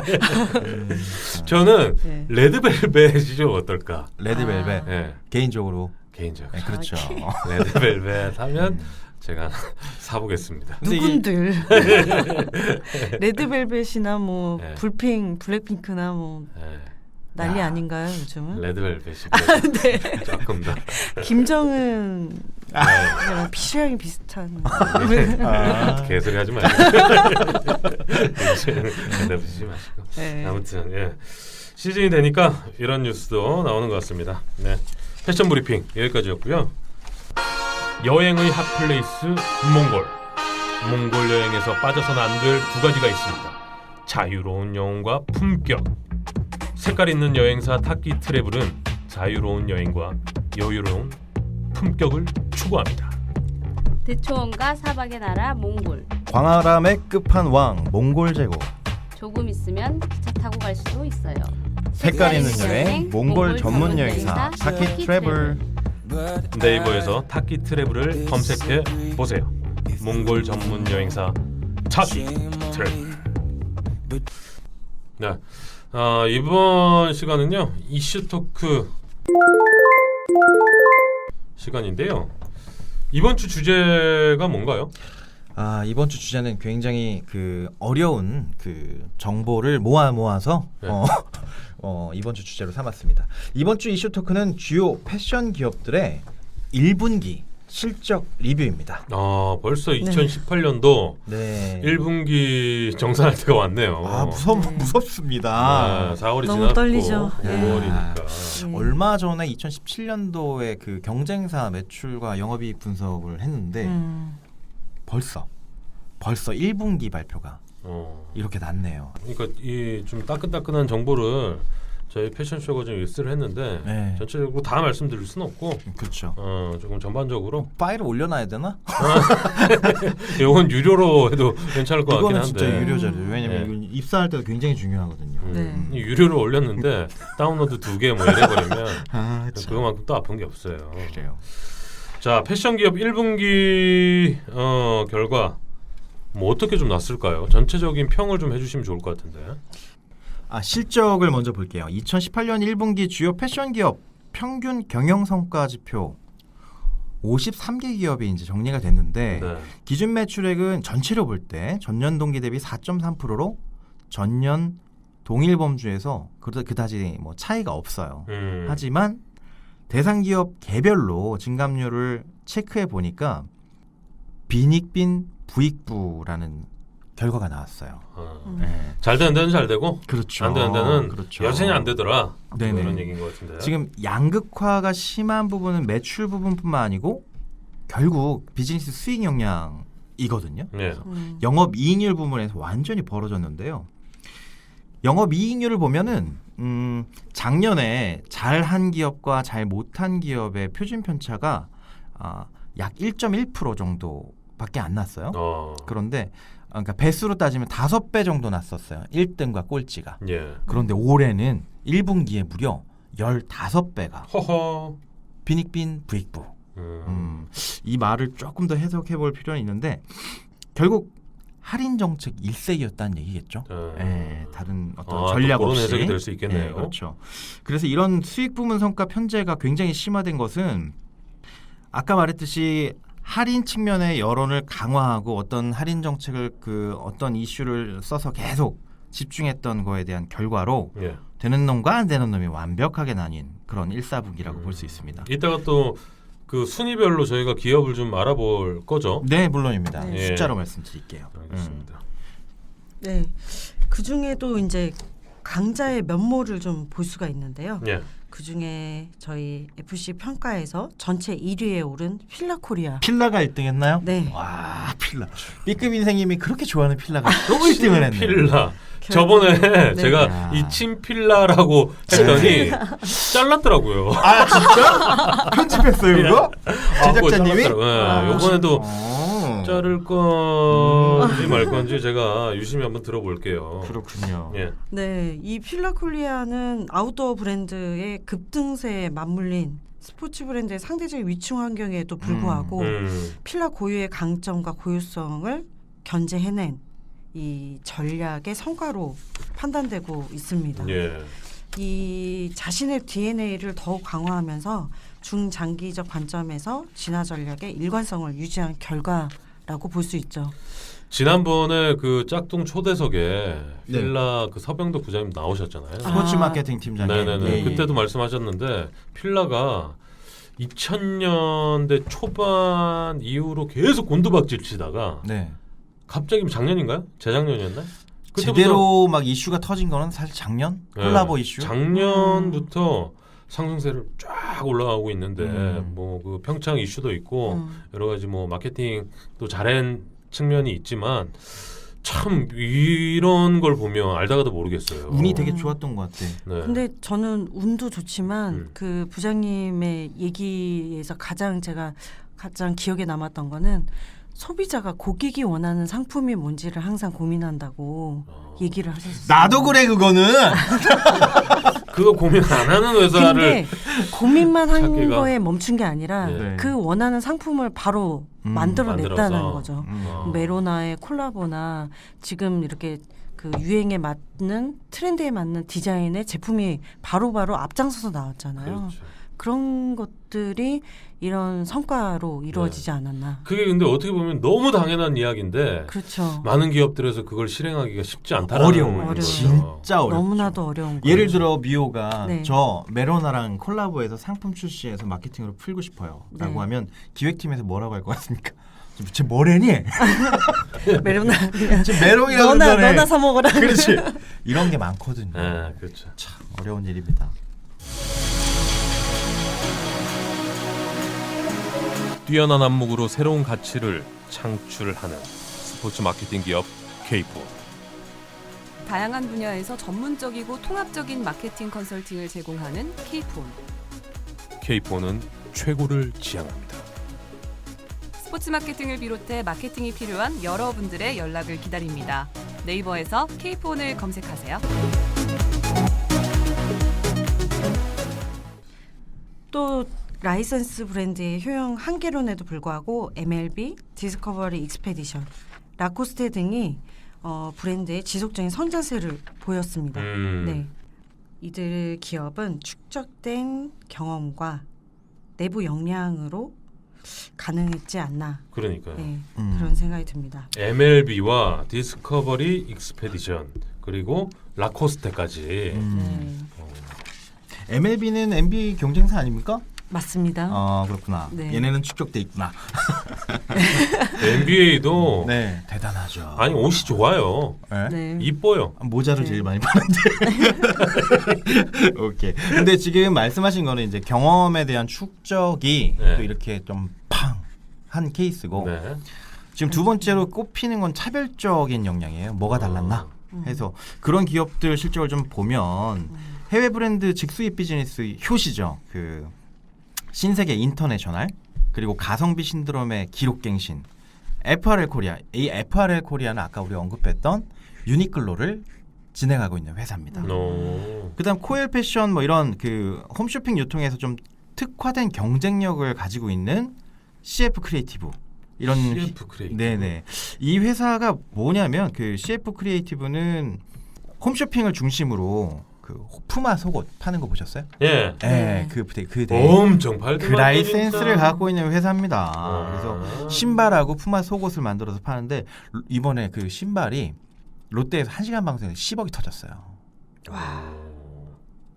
저는 네. 레드벨벳이 좀 어떨까? 레드벨벳. 네, 개인적으로. 개인적으로 네, 그렇죠. 레드벨벳 하면 제가 사보겠습니다. 근데 이게- 누군들 레드벨벳이나 뭐 네. 블랙핑크나 뭐 네, 난리 야. 아닌가요 요즘은? 레드벨벳이 네. 조금 더 김정은 네. 그냥 피부향이 비슷한. 아. 개소리 하지 말고 대답하지 마시고 네. 아무튼 예. 시즌이 되니까 이런 뉴스도 나오는 것 같습니다. 네. 패션 브리핑 여기까지였고요. 여행의 핫플레이스 몽골 여행에서 빠져서는 안 될 두 가지가 있습니다. 자유로운 여행과 품격. 색깔 있는 여행사 타키 트래블은 자유로운 여행과 여유로운 품격을 추구합니다. 대초원과 사막의 나라 몽골. 광활함의 끝판왕 몽골 제국. 조금 있으면 기차 타고 갈 수도 있어요. 색깔 있는 여행 몽골 전문 여행사 타키 타키 트래블. 네이버에서 타키 트래블을 검색해 보세요. 몽골 전문 여행사 타키 트래블. 네, 이번 시간은요 이슈 토크 시간인데요. 이번 주 주제가 뭔가요? 이번 주 주제는 굉장히 그 어려운 그 정보를 모아서 네. 이번 주 주제로 삼았습니다. 이번 주 이슈 토크는 주요 패션 기업들의 1분기 실적 리뷰입니다. 벌써 2018년도 네. 1분기 정산할 때가 왔네요. 무섭습니다. 4월이 너무 지났고 떨리죠. 5월이니까. 얼마 전에 2017년도에 그 경쟁사 매출과 영업이익 분석을 했는데 벌써 1분기 발표가 이렇게 났네요. 그러니까 이 좀 따끈따끈한 정보를 저희 패션쇼가 좀 일스를 했는데 네. 전체적으로 다 말씀드릴 수는 없고 그렇죠. 조금 전반적으로 파일을 올려놔야 되나? 이건 유료로 해도 괜찮을 것 같긴 이거는 한데 진짜 유료 자료. 왜냐면 네. 이건 입사할 때도 굉장히 중요하거든요. 네. 이 유료로 올렸는데 다운로드 2개 뭐 이래버리면 참. 그거만큼 또 아픈 게 없어요. 그래요. 자, 패션 기업 1분기 결과 뭐 어떻게 좀 났을까요? 전체적인 평을 좀 해주시면 좋을 것 같은데. 실적을 먼저 볼게요. 2018년 1분기 주요 패션 기업 평균 경영 성과 지표 53개 기업이 이제 정리가 됐는데 네. 기준 매출액은 전체로 볼 때 전년 동기 대비 4.3%로 전년 동일 범주에서 그다지 뭐 차이가 없어요. 하지만 대상 기업 개별로 증감률을 체크해 보니까 빈익빈 부익부라는 결과가 나왔어요. 네. 잘 되는 데는 잘 되고 그렇죠. 안 되는 데는 그렇죠. 여전히 안 되더라. 네네. 이런 얘기인 것 같은데. 지금 양극화가 심한 부분은 매출 부분뿐만 아니고 결국 비즈니스 수익 영향이거든요. 네. 영업 이익률 부분에서 완전히 벌어졌는데요. 영업 이익률을 보면은 작년에 잘한 기업과 잘 못한 기업의 표준 편차가 약 1.1% 정도밖에 안 났어요. 그런데 그러니까 배수로 따지면 5배 정도 났었어요. 1등과 꼴찌가. 예. 그런데 올해는 1분기에 무려 15배가 허허. 빈익빈 부익부. 이 말을 조금 더 해석해 볼 필요는 있는데 결국 할인 정책 일색이었다는 얘기겠죠. 예, 다른 어떤 전략 그런 없이. 해석이 될 수 있겠네요. 예, 그렇죠. 그래서 이런 수익 부문 성과 편제가 굉장히 심화된 것은 아까 말했듯이 할인 측면의 여론을 강화하고 어떤 할인 정책을 어떤 이슈를 써서 계속 집중했던 거에 대한 결과로 예. 되는 놈과 안 되는 놈이 완벽하게 나뉜 그런 1사분기라고 볼 수 있습니다. 이따가 또 그 순위별로 저희가 기업을 좀 알아볼 거죠. 네, 물론입니다. 네. 숫자로 말씀드릴게요. 알겠습니다. 네. 그 중에도 이제 강자의 면모를 좀 볼 수가 있는데요. 예. 그 중에 저희 FC 평가에서 전체 1위에 오른 필라코리아. 필라가 1등했나요? 네. 와 필라. B급 인생님이 그렇게 좋아하는 필라가 또 1등을 했네. 필라. 저번에 네. 제가 야. 이 친필라라고 했더니 잘랐더라고요. 아 진짜? 편집했어요 이거? 제작자님이? 네, 요번에도 어. 자를 건지 말 건지 제가 유심히 한번 들어볼게요. 그렇군요. 예. 네, 이 필라코리아는 아웃도어 브랜드의 급등세에 맞물린 스포츠 브랜드의 상대적인 위축 환경에도 불구하고 필라 고유의 강점과 고유성을 견제해낸 이 전략의 성과로 판단되고 있습니다. 예. 이 자신의 DNA를 더욱 강화하면서 중장기적 관점에서 진화 전략의 일관성을 유지한 결과라고 볼 수 있죠. 지난번에 그 짝퉁 초대석에 네. 필라 그 서병덕 부장님 나오셨잖아요. 스포츠 아. 마케팅 팀장님. 네네네. 예, 예. 그때도 말씀하셨는데 필라가 2000년대 초반 이후로 계속 곤두박질 치다가 네. 갑자기 작년인가요? 재작년이었나? 제대로 막 이슈가 터진 거는 사실 작년 콜라보 이슈. 작년부터 상승세를 쫙 올라가고 있는데 음. 뭐 그 평창 이슈도 있고 여러 가지 뭐 마케팅도 잘한 측면이 있지만 참 이런 걸 보면 알다가도 모르겠어요. 운이 되게 좋았던 것 같아. 네. 근데 저는 운도 좋지만 그 부장님의 얘기에서 제가 가장 기억에 남았던 거는 소비자가 고객이 원하는 상품이 뭔지를 항상 고민한다고 얘기를 하셨어요. 나도 그래 그거는. 그거 고민 안 하는 회사를 근데 고민만 한 찾기가- 거에 멈춘 게 아니라 네. 그 원하는 상품을 바로 만들어냈다는 만들어서. 거죠. 어. 메로나의 콜라보나 지금 이렇게 그 유행에 맞는 트렌드에 맞는 디자인의 제품이 바로바로 앞장서서 나왔잖아요. 그렇죠. 그런 것들이 이런 성과로 이루어지지 않았나. 그게 근데 어떻게 보면 너무 당연한 이야기인데 그렇죠. 많은 기업들에서 그걸 실행하기가 쉽지 않다는 어려워요. 거죠. 진짜 어려워. 너무나도 어려운 거예요. 예를 들어 미호가 네. 저 메로나랑 콜라보해서 상품 출시해서 마케팅으로 풀고 싶어요 라고 네. 하면 기획팀에서 뭐라고 할 것 같습니까? 쟤 뭐래니? 메로나 쟤 메롱이라고 그러네. 너나 사 먹어라. 그렇지. 이런 게 많거든요. 네, 그렇죠. 참 어려운 일입니다. 뛰어난 안목으로 새로운 가치를 창출하는 스포츠 마케팅 기업 K4. 다양한 분야에서 전문적이고 통합적인 마케팅 컨설팅을 제공하는 K폰. K4는 최고를 지향합니다. 스포츠 마케팅을 비롯해 마케팅이 필요한 여러분들의 연락을 기다립니다. 네이버에서 K폰을 검색하세요. 또 라이센스 브랜드의 효용 한계론에도 불구하고 MLB, 디스커버리 익스페디션, 라코스테 등이 브랜드의 지속적인 성장세를 보였습니다. 네, 이들 기업은 축적된 경험과 내부 역량으로 가능했지 않나. 그러니까요. 네, 그런 생각이 듭니다. MLB와 디스커버리 익스페디션 그리고 라코스테까지 네, MLB는 NBA 경쟁사 아닙니까? 맞습니다. 아 그렇구나. 네. 얘네는 축적돼 있구나. NBA도 네 대단하죠. 아니 옷이 좋아요. 네? 네. 이뻐요. 모자를 네. 제일 많이 파는데. 오케이. 근데 지금 말씀하신 거는 이제 경험에 대한 축적이 네. 또 이렇게 좀 팡 한 케이스고 네. 지금 두 번째로 꼽히는 건 차별적인 역량이에요. 뭐가 달랐나? 해서 그런 기업들 실적을 좀 보면 해외 브랜드 직수입 비즈니스 효시죠. 그 신세계 인터내셔널 그리고 가성비 신드롬의 기록갱신 FRL 코리아. 이 FRL 코리아는 아까 우리 언급했던 유니클로를 진행하고 있는 회사입니다. 그다음 코엘 패션 뭐 이런 그 홈쇼핑 유통에서 좀 특화된 경쟁력을 가지고 있는 CF 크리에이티브 이런 CF 크리에이티브. 네네 이 회사가 뭐냐면 그 CF 크리에이티브는 홈쇼핑을 중심으로 그 푸마 속옷 파는 거 보셨어요? 예. 네, 그 엄청 팔더만. 그 라이센스를 갖고 있는 회사입니다. 아. 그래서 신발하고 푸마 속옷을 만들어서 파는데 이번에 그 신발이 롯데에서 1시간 방송에서 10억이 터졌어요.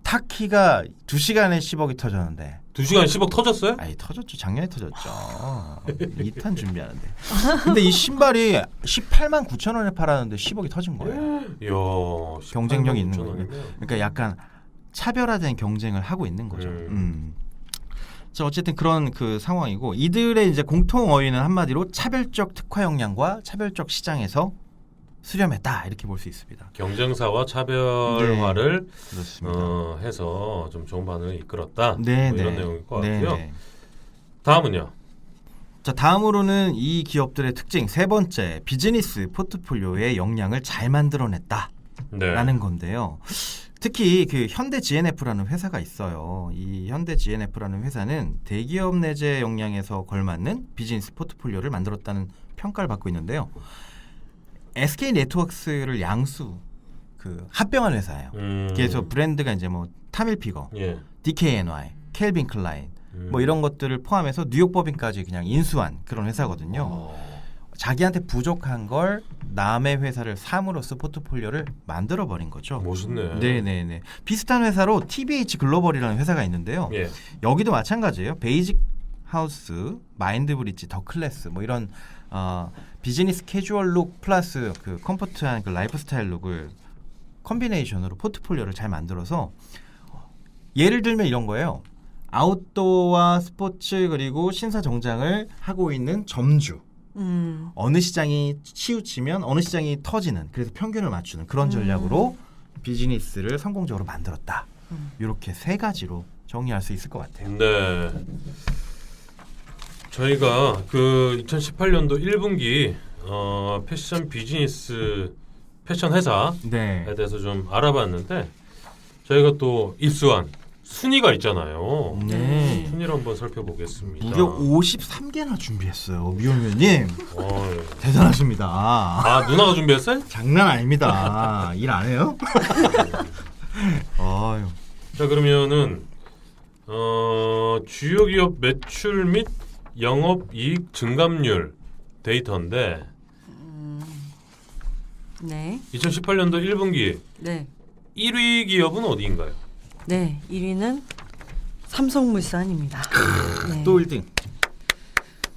타키가 2시간에 10억이 터졌는데 2시간 10억 터졌어요? 아이 터졌죠. 작년에 터졌죠. 2탄 준비하는데. 근데 이 신발이 18만 9천 원에 팔았는데 10억이 터진 거예요. 이야, 경쟁력이 있는 18만 5천 거예요. 원이네요. 그러니까 약간 차별화된 경쟁을 하고 있는 거죠. 자, 어쨌든 그런 그 상황이고 이들의 이제 공통 어휘는 한마디로 차별적 특화 역량과 차별적 시장에서 수렴했다 이렇게 볼 수 있습니다. 경쟁사와 차별화를 그렇습니다. 해서 좀 좋은 반응을 이끌었다. 네, 뭐 이런 네. 내용일 것 네, 같고요. 네. 다음은요. 자, 다음으로는 이 기업들의 특징 세 번째 비즈니스 포트폴리오의 역량을 잘 만들어냈다라는 네. 건데요. 특히 그 현대 GNF라는 회사가 있어요. 이 현대 GNF라는 회사는 대기업 내재 역량에서 걸맞는 비즈니스 포트폴리오를 만들었다는 평가를 받고 있는데요. SK 네트워크스를 양수 그 합병한 회사예요. 그래서 브랜드가 이제 뭐 타밀피거, 예. DKNY, 켈빈 클라인 뭐 이런 것들을 포함해서 뉴욕 법인까지 그냥 인수한 그런 회사거든요. 자기한테 부족한 걸 남의 회사를 삼으로써 포트폴리오를 만들어 버린 거죠. 멋있네. 네네네. 비슷한 회사로 TBH 글로벌이라는 회사가 있는데요. 예. 여기도 마찬가지예요. 베이직 하우스, 마인드 브릿지, 더 클래스 뭐 이런 비즈니스 캐주얼 룩 플러스 그 컴포트한 그 라이프 스타일 룩을 컨비네이션으로 포트폴리오를 잘 만들어서 예를 들면 이런 거예요. 아웃도어와 스포츠 그리고 신사 정장을 하고 있는 점주. 어느 시장이 치우치면 어느 시장이 터지는 그래서 평균을 맞추는 그런 전략으로 비즈니스를 성공적으로 만들었다. 이렇게 세 가지로 정리할 수 있을 것 같아요. 네. 저희가 그 2018년도 1분기 패션 비즈니스 패션 회사에 네. 대해서 좀 알아봤는데 저희가 또 입수한 순위가 있잖아요. 네. 순위를 한번 살펴보겠습니다. 무려 53개나 준비했어요. 미용위원님 어이. 대단하십니다. 아 누나가 준비했어요? 장난 아닙니다. 일 안 해요? 아유. 자 그러면은 주요 기업 매출 및 영업이익 증감률 데이터인데 네. 2018년도 1분기 네. 1위 기업은 어디인가요? 네. 1위는 삼성물산입니다. 네. 또 1등.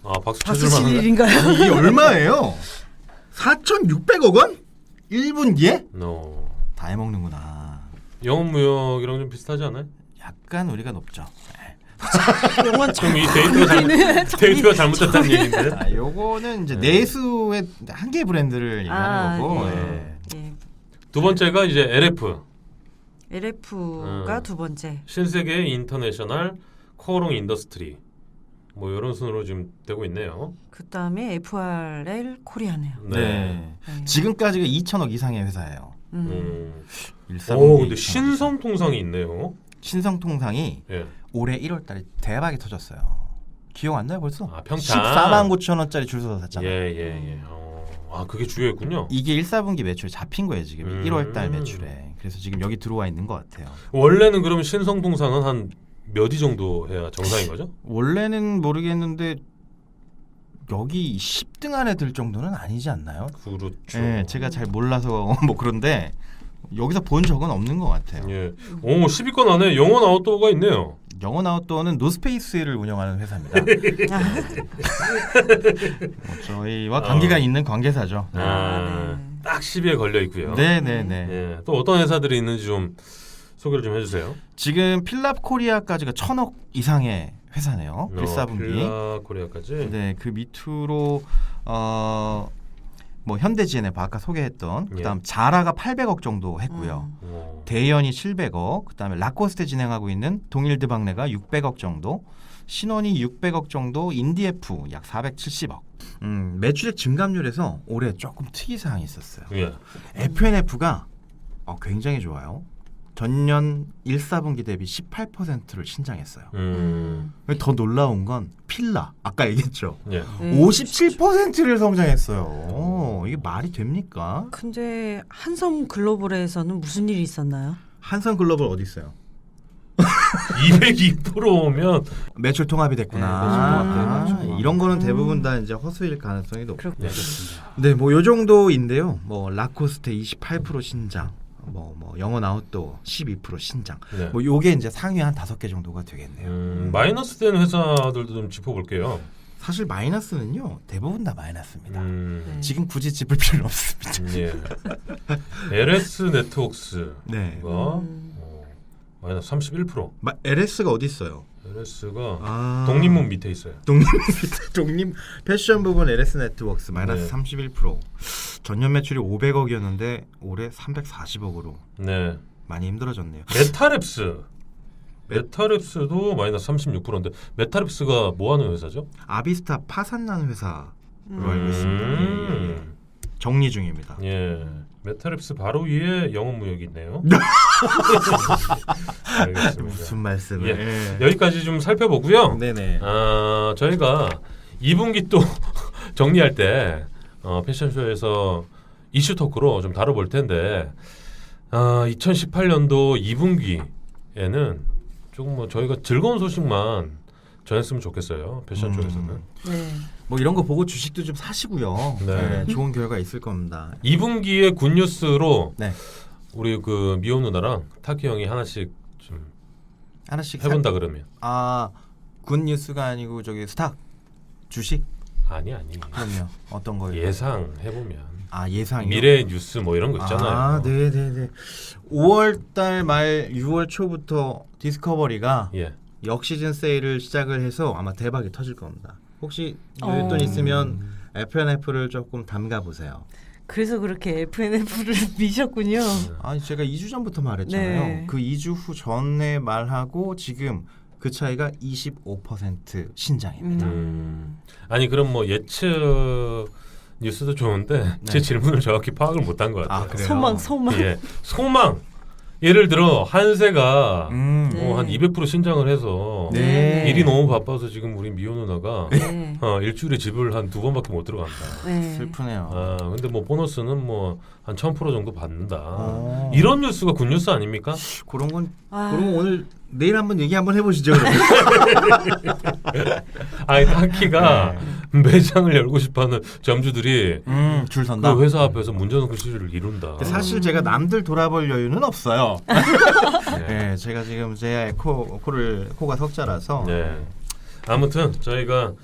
아 박수 박수 쳐줄 칠 만한데? 일인가요? 이게 얼마예요? 4,600억 원? 1분기에? No. 다 해먹는구나. 영업무역이랑 좀 비슷하지 않아요? 약간 우리가 높죠. 영원 그럼 이 데이터가 잘못됐다는 얘기인데? 아, 요거는 이제 내수의 한 개 브랜드를 얘기하는 거고. 예. 예. 예. 두 번째가 이제 LF LF가 두 번째. 신세계 인터내셔널 코어롱 인더스트리 뭐 이런 순으로 지금 되고 있네요. 그다음에 FRL 코리아네요. 네. 네. 지금까지가 2천억 이상의 회사예요. 오 근데 신성통상이 있네요. 신성통상이 예. 올해 1월달에 대박이 터졌어요. 기억 안 나요 벌써? 아 평창. 14만 9천 원짜리 줄 서서 샀잖아요. 예예예. 아 그게 주요했군요. 이게 1사분기 매출에 잡힌 거예요 지금 1월달 음. 매출에. 그래서 지금 여기 들어와 있는 것 같아요. 원래는 그러면 신성통상은 한 몇 위 정도 해야 정상인 거죠? 원래는 모르겠는데 여기 10등 안에 들 정도는 아니지 않나요? 그렇죠. 네, 제가 잘 몰라서 뭐 그런데 여기서 본 적은 없는 것 같아요. 예. 오 10위권 안에 영원 아웃도어가 있네요. 영원 아웃도어는 노스페이스를 운영하는 회사입니다. 저희와 관계가 있는 관계사죠. 아, 네. 딱 10위에 걸려 있고요. 네네네. 예. 또 어떤 회사들이 있는지 좀 소개를 좀 해주세요. 지금 필랍 코리아까지가 1,000억 이상의 회사네요. 1사분기. 필라 코리아까지. 네, 그 밑으로 뭐 현대GNF 아까 소개했던 그다음 자라가 800억 정도 했고요. 대연이 700억, 그다음에 라코스테 진행하고 있는 동일드박레가 600억 정도, 신원이 600억 정도, 인디에프 약 470억. 매출액 증감률에서 올해 조금 특이사항이 있었어요. 예. FNF가 굉장히 좋아요. 전년 1사분기 대비 18%를 신장했어요. 더 놀라운 건 필라, 아까 얘기했죠. 예. 57%를 성장했어요. 이게 말이 됩니까? 근데 한성 글로벌에서는 무슨 일이 있었나요? 한성 글로벌 어디 있어요? 202%면 매출 통합이 됐구나. 네, 매출 통합. 이런 거는 대부분 다 이제 허수일 가능성이 높고. 그렇군요. 네, 뭐 요 정도인데요. 뭐 라코스테 28% 신장, 뭐 영어 아웃도어 12% 신장. 네. 뭐 요게 이제 상위 한 5개 정도가 되겠네요. 마이너스 된 회사들도 좀 짚어볼게요. 사실 마이너스는요 대부분 다 마이너스입니다. 네. 지금 굳이 짚을 필요는 없습니다. 예. LS 네트워크스가 네. 마이너스 31%. LS가 어디 있어요? LS가 독립문 밑에 있어요. 독립 패션 부분 LS 네트워크스 마이너스 네. 31%. 전년 매출이 500억이었는데 올해 340억으로 네. 많이 힘들어졌네요. 메타랩스도 마이너스 36%인데 메타랩스가 뭐 하는 회사죠? 아비스타 파산난 회사로 알고 있습니다. 예. 정리 중입니다. 예. 메타랩스 바로 위에 영업무역이 있네요. 알겠습니다. 무슨 말씀을? 예. 여기까지 좀 살펴보고요. 네네. 저희가 2분기 또 정리할 때 패션쇼에서 이슈 토크로 좀 다뤄볼 텐데 2018년도 2분기에는 조금 뭐 저희가 즐거운 소식만 전했으면 좋겠어요. 패션 쪽에서는. 네. 뭐 이런 거 보고 주식도 좀 사시고요. 네. 네, 좋은 결과 있을 겁니다. 2분기의 굿뉴스로 네. 우리 그 미호 누나랑 타키 형이 하나씩 좀 하나씩 해본다 그러면. 굿 뉴스가 아니고 저기 스탁 주식 아니. 그럼요. 어떤 거예요? 예상 해보면. 예상이요. 미래 뉴스 뭐 이런 거 있잖아요. 네네네. 5월달 말 6월 초부터 디스커버리가 예. 역시즌 세일을 시작을 해서 아마 대박이 터질 겁니다. 혹시 여윳돈 있으면 FNF를 조금 담가 보세요. 그래서 그렇게 FNF를 미셨군요. 아니 제가 2주 전부터 말했잖아요. 네. 그 2주 후 전에 말하고 지금 그 차이가 25% 신장입니다. 아니 그럼 뭐 예측 뉴스도 좋은데 제 질문을 정확히 파악을 못한 것 같아요. 그래요? 소망. 예, 소망. 예를 들어 한세가 네. 한 200% 신장을 해서 네. 일이 너무 바빠서 지금 우리 미호 누나가 네. 일주일에 집을 한 2번밖에 못 들어간다. 네. 슬프네요. 근데 뭐 보너스는 뭐 한 1000% 정도 받는다. 오. 이런 뉴스가 굿뉴스 아닙니까? 그런 건 아. 그럼 오늘 내일 한번 얘기 한번 해보시죠. 아니 타키가 매장을 열고 싶어하는 점주들이 줄 선다. 그 회사 앞에서 문전성 시위를 이룬다. 사실 제가 남들 돌아볼 여유는 없어요. 네. 네, 제가 지금 제 코가 석자라서. 네. 아무튼 저희가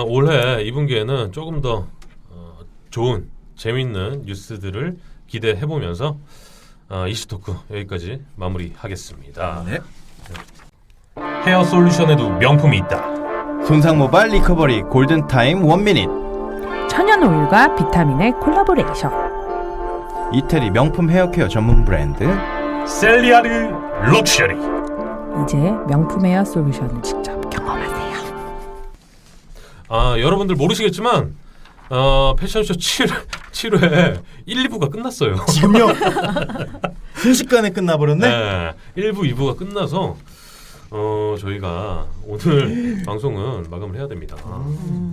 올해 2분기에는 조금 더 좋은 재밌는 뉴스들을 기대해 보면서 이슈 토크 여기까지 마무리하겠습니다. 네. 헤어 솔루션에도 명품이 있다. 손상 모발 리커버리 골든 타임 1미닛. 천연 오일과 비타민의 콜라보레이션. 이태리 명품 헤어케어 전문 브랜드 셀리아르 럭셔리. 이제 명품 헤어 솔루션을 직접 경험하세요. 여러분들 모르시겠지만 패션쇼 7회 1, 2부가 끝났어요. 지금요? 순식간에 끝나버렸네? 네, 1부, 2부가 끝나서 저희가 오늘 방송은 마감을 해야 됩니다.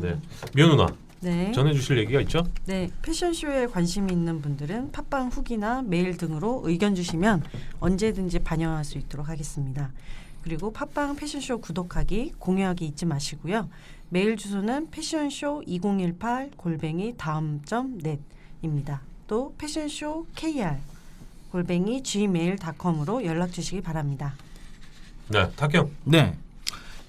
네, 미호 누나 네. 전해주실 얘기가 있죠? 네, 패션쇼에 관심이 있는 분들은 팟빵 후기나 메일 등으로 의견 주시면 언제든지 반영할 수 있도록 하겠습니다. 그리고 팟빵 패션쇼 구독하기, 공유하기 잊지 마시고요. 메일 주소는 passion쇼2018@daum.net입니다. 또 패션쇼 kr@gmail.com으로 연락 주시기 바랍니다. 네, 탁형. 네.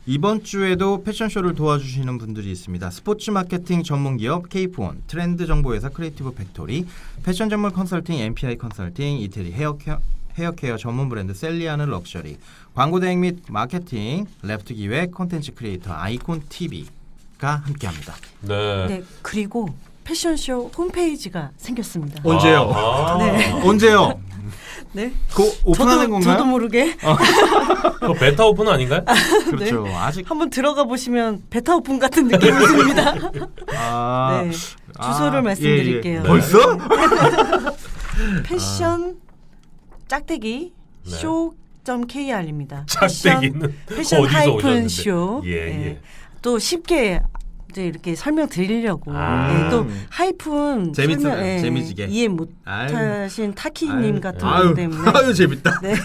이번 주에도 패션쇼를 도와주시는 분들이 있습니다. 스포츠 마케팅 전문 기업 케이프원, 트렌드 정보회사 크리에이티브 팩토리, 패션 전문 컨설팅 MPI 컨설팅, 이태리 헤어케어 전문 브랜드 셀리아는 럭셔리, 광고 대행 및 마케팅 레프트 기획 콘텐츠 크리에이터 아이콘 TV가 함께합니다. 네. 네, 그리고 패션쇼 홈페이지가 생겼습니다. 언제요? 네. 언제요? 네. 그 오픈하는 건가요? 저도 모르게 그거 베타 오픈 아닌가요? 그렇죠. 아직 한번 들어가 보시면 베타 오픈 같은 느낌이 듭니다. 네. 주소를 말씀드릴게요. 예. 벌써? 패션 짝대기 네. 쇼.kr입니다. 짝대기는 패션 어디서 하이픈 오셨는데? 쇼. 예, 예. 또 쉽게 이제 이렇게 설명 드리려고. 또 하이픈 재밌어요. 설명, 재미지게. 이해 못하신 타키님 같은 아유, 분 때문에. 아유 재밌다. 네.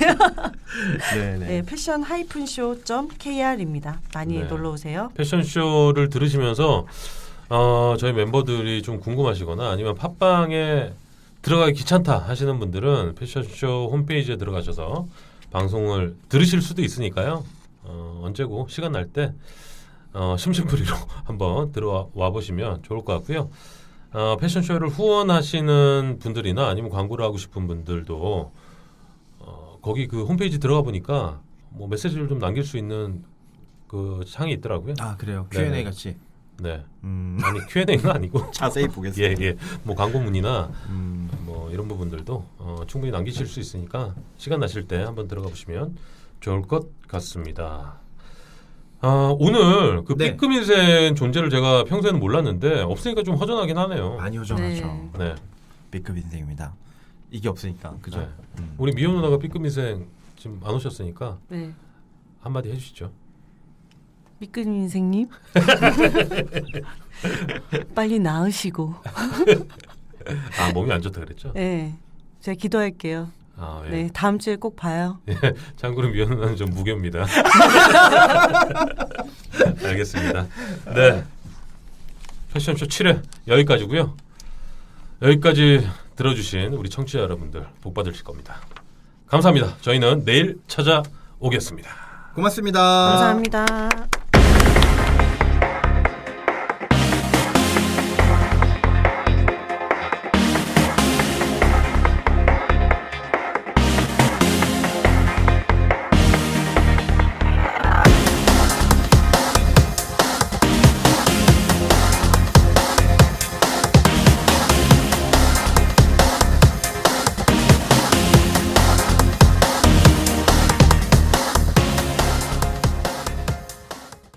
네네. 네, 패션 하이픈 쇼.kr입니다. 많이 네. 놀러 오세요. 패션쇼를 들으시면서 저희 멤버들이 좀 궁금하시거나 아니면 팟빵에 들어가기 귀찮다 하시는 분들은 패션쇼 홈페이지에 들어가셔서 방송을 들으실 수도 있으니까요. 언제고 시간 날 때 심심풀이로 한번 들어와 보시면 좋을 것 같고요. 패션쇼를 후원하시는 분들이나 아니면 광고를 하고 싶은 분들도 거기 그 홈페이지 들어가 보니까 뭐 메시지를 좀 남길 수 있는 그 창이 있더라고요. 아 그래요. 네네. Q&A 같이. 네. 아니 Q&A는 아니고 자세히 보겠습니다. 예. 뭐 광고 문의나 뭐 이런 부분들도 충분히 남기실 수 있으니까 시간 나실 때 한번 들어가 보시면 좋을 것 같습니다. 오늘 그 네. B급 인생 존재를 제가 평소에는 몰랐는데 없으니까 좀 허전하긴 하네요. 많이 허전하죠. 네. B급 인생입니다. 이게 없으니까 그죠? 네. 우리 미혼 누나가 B급 인생 지금 안 오셨으니까 네. 한마디 해주시죠. B급 인생님 빨리 나으시고 몸이 안 좋다 그랬죠? 네. 제가 기도할게요. 예. 네. 다음 주에 꼭 봐요. 참고로 미혼 누나는 좀 무교입니다. 알겠습니다. 네. 패션쇼 7회 여기까지고요. 여기까지 들어주신 우리 청취자 여러분들 복 받으실 겁니다. 감사합니다. 저희는 내일 찾아오겠습니다. 고맙습니다. 감사합니다.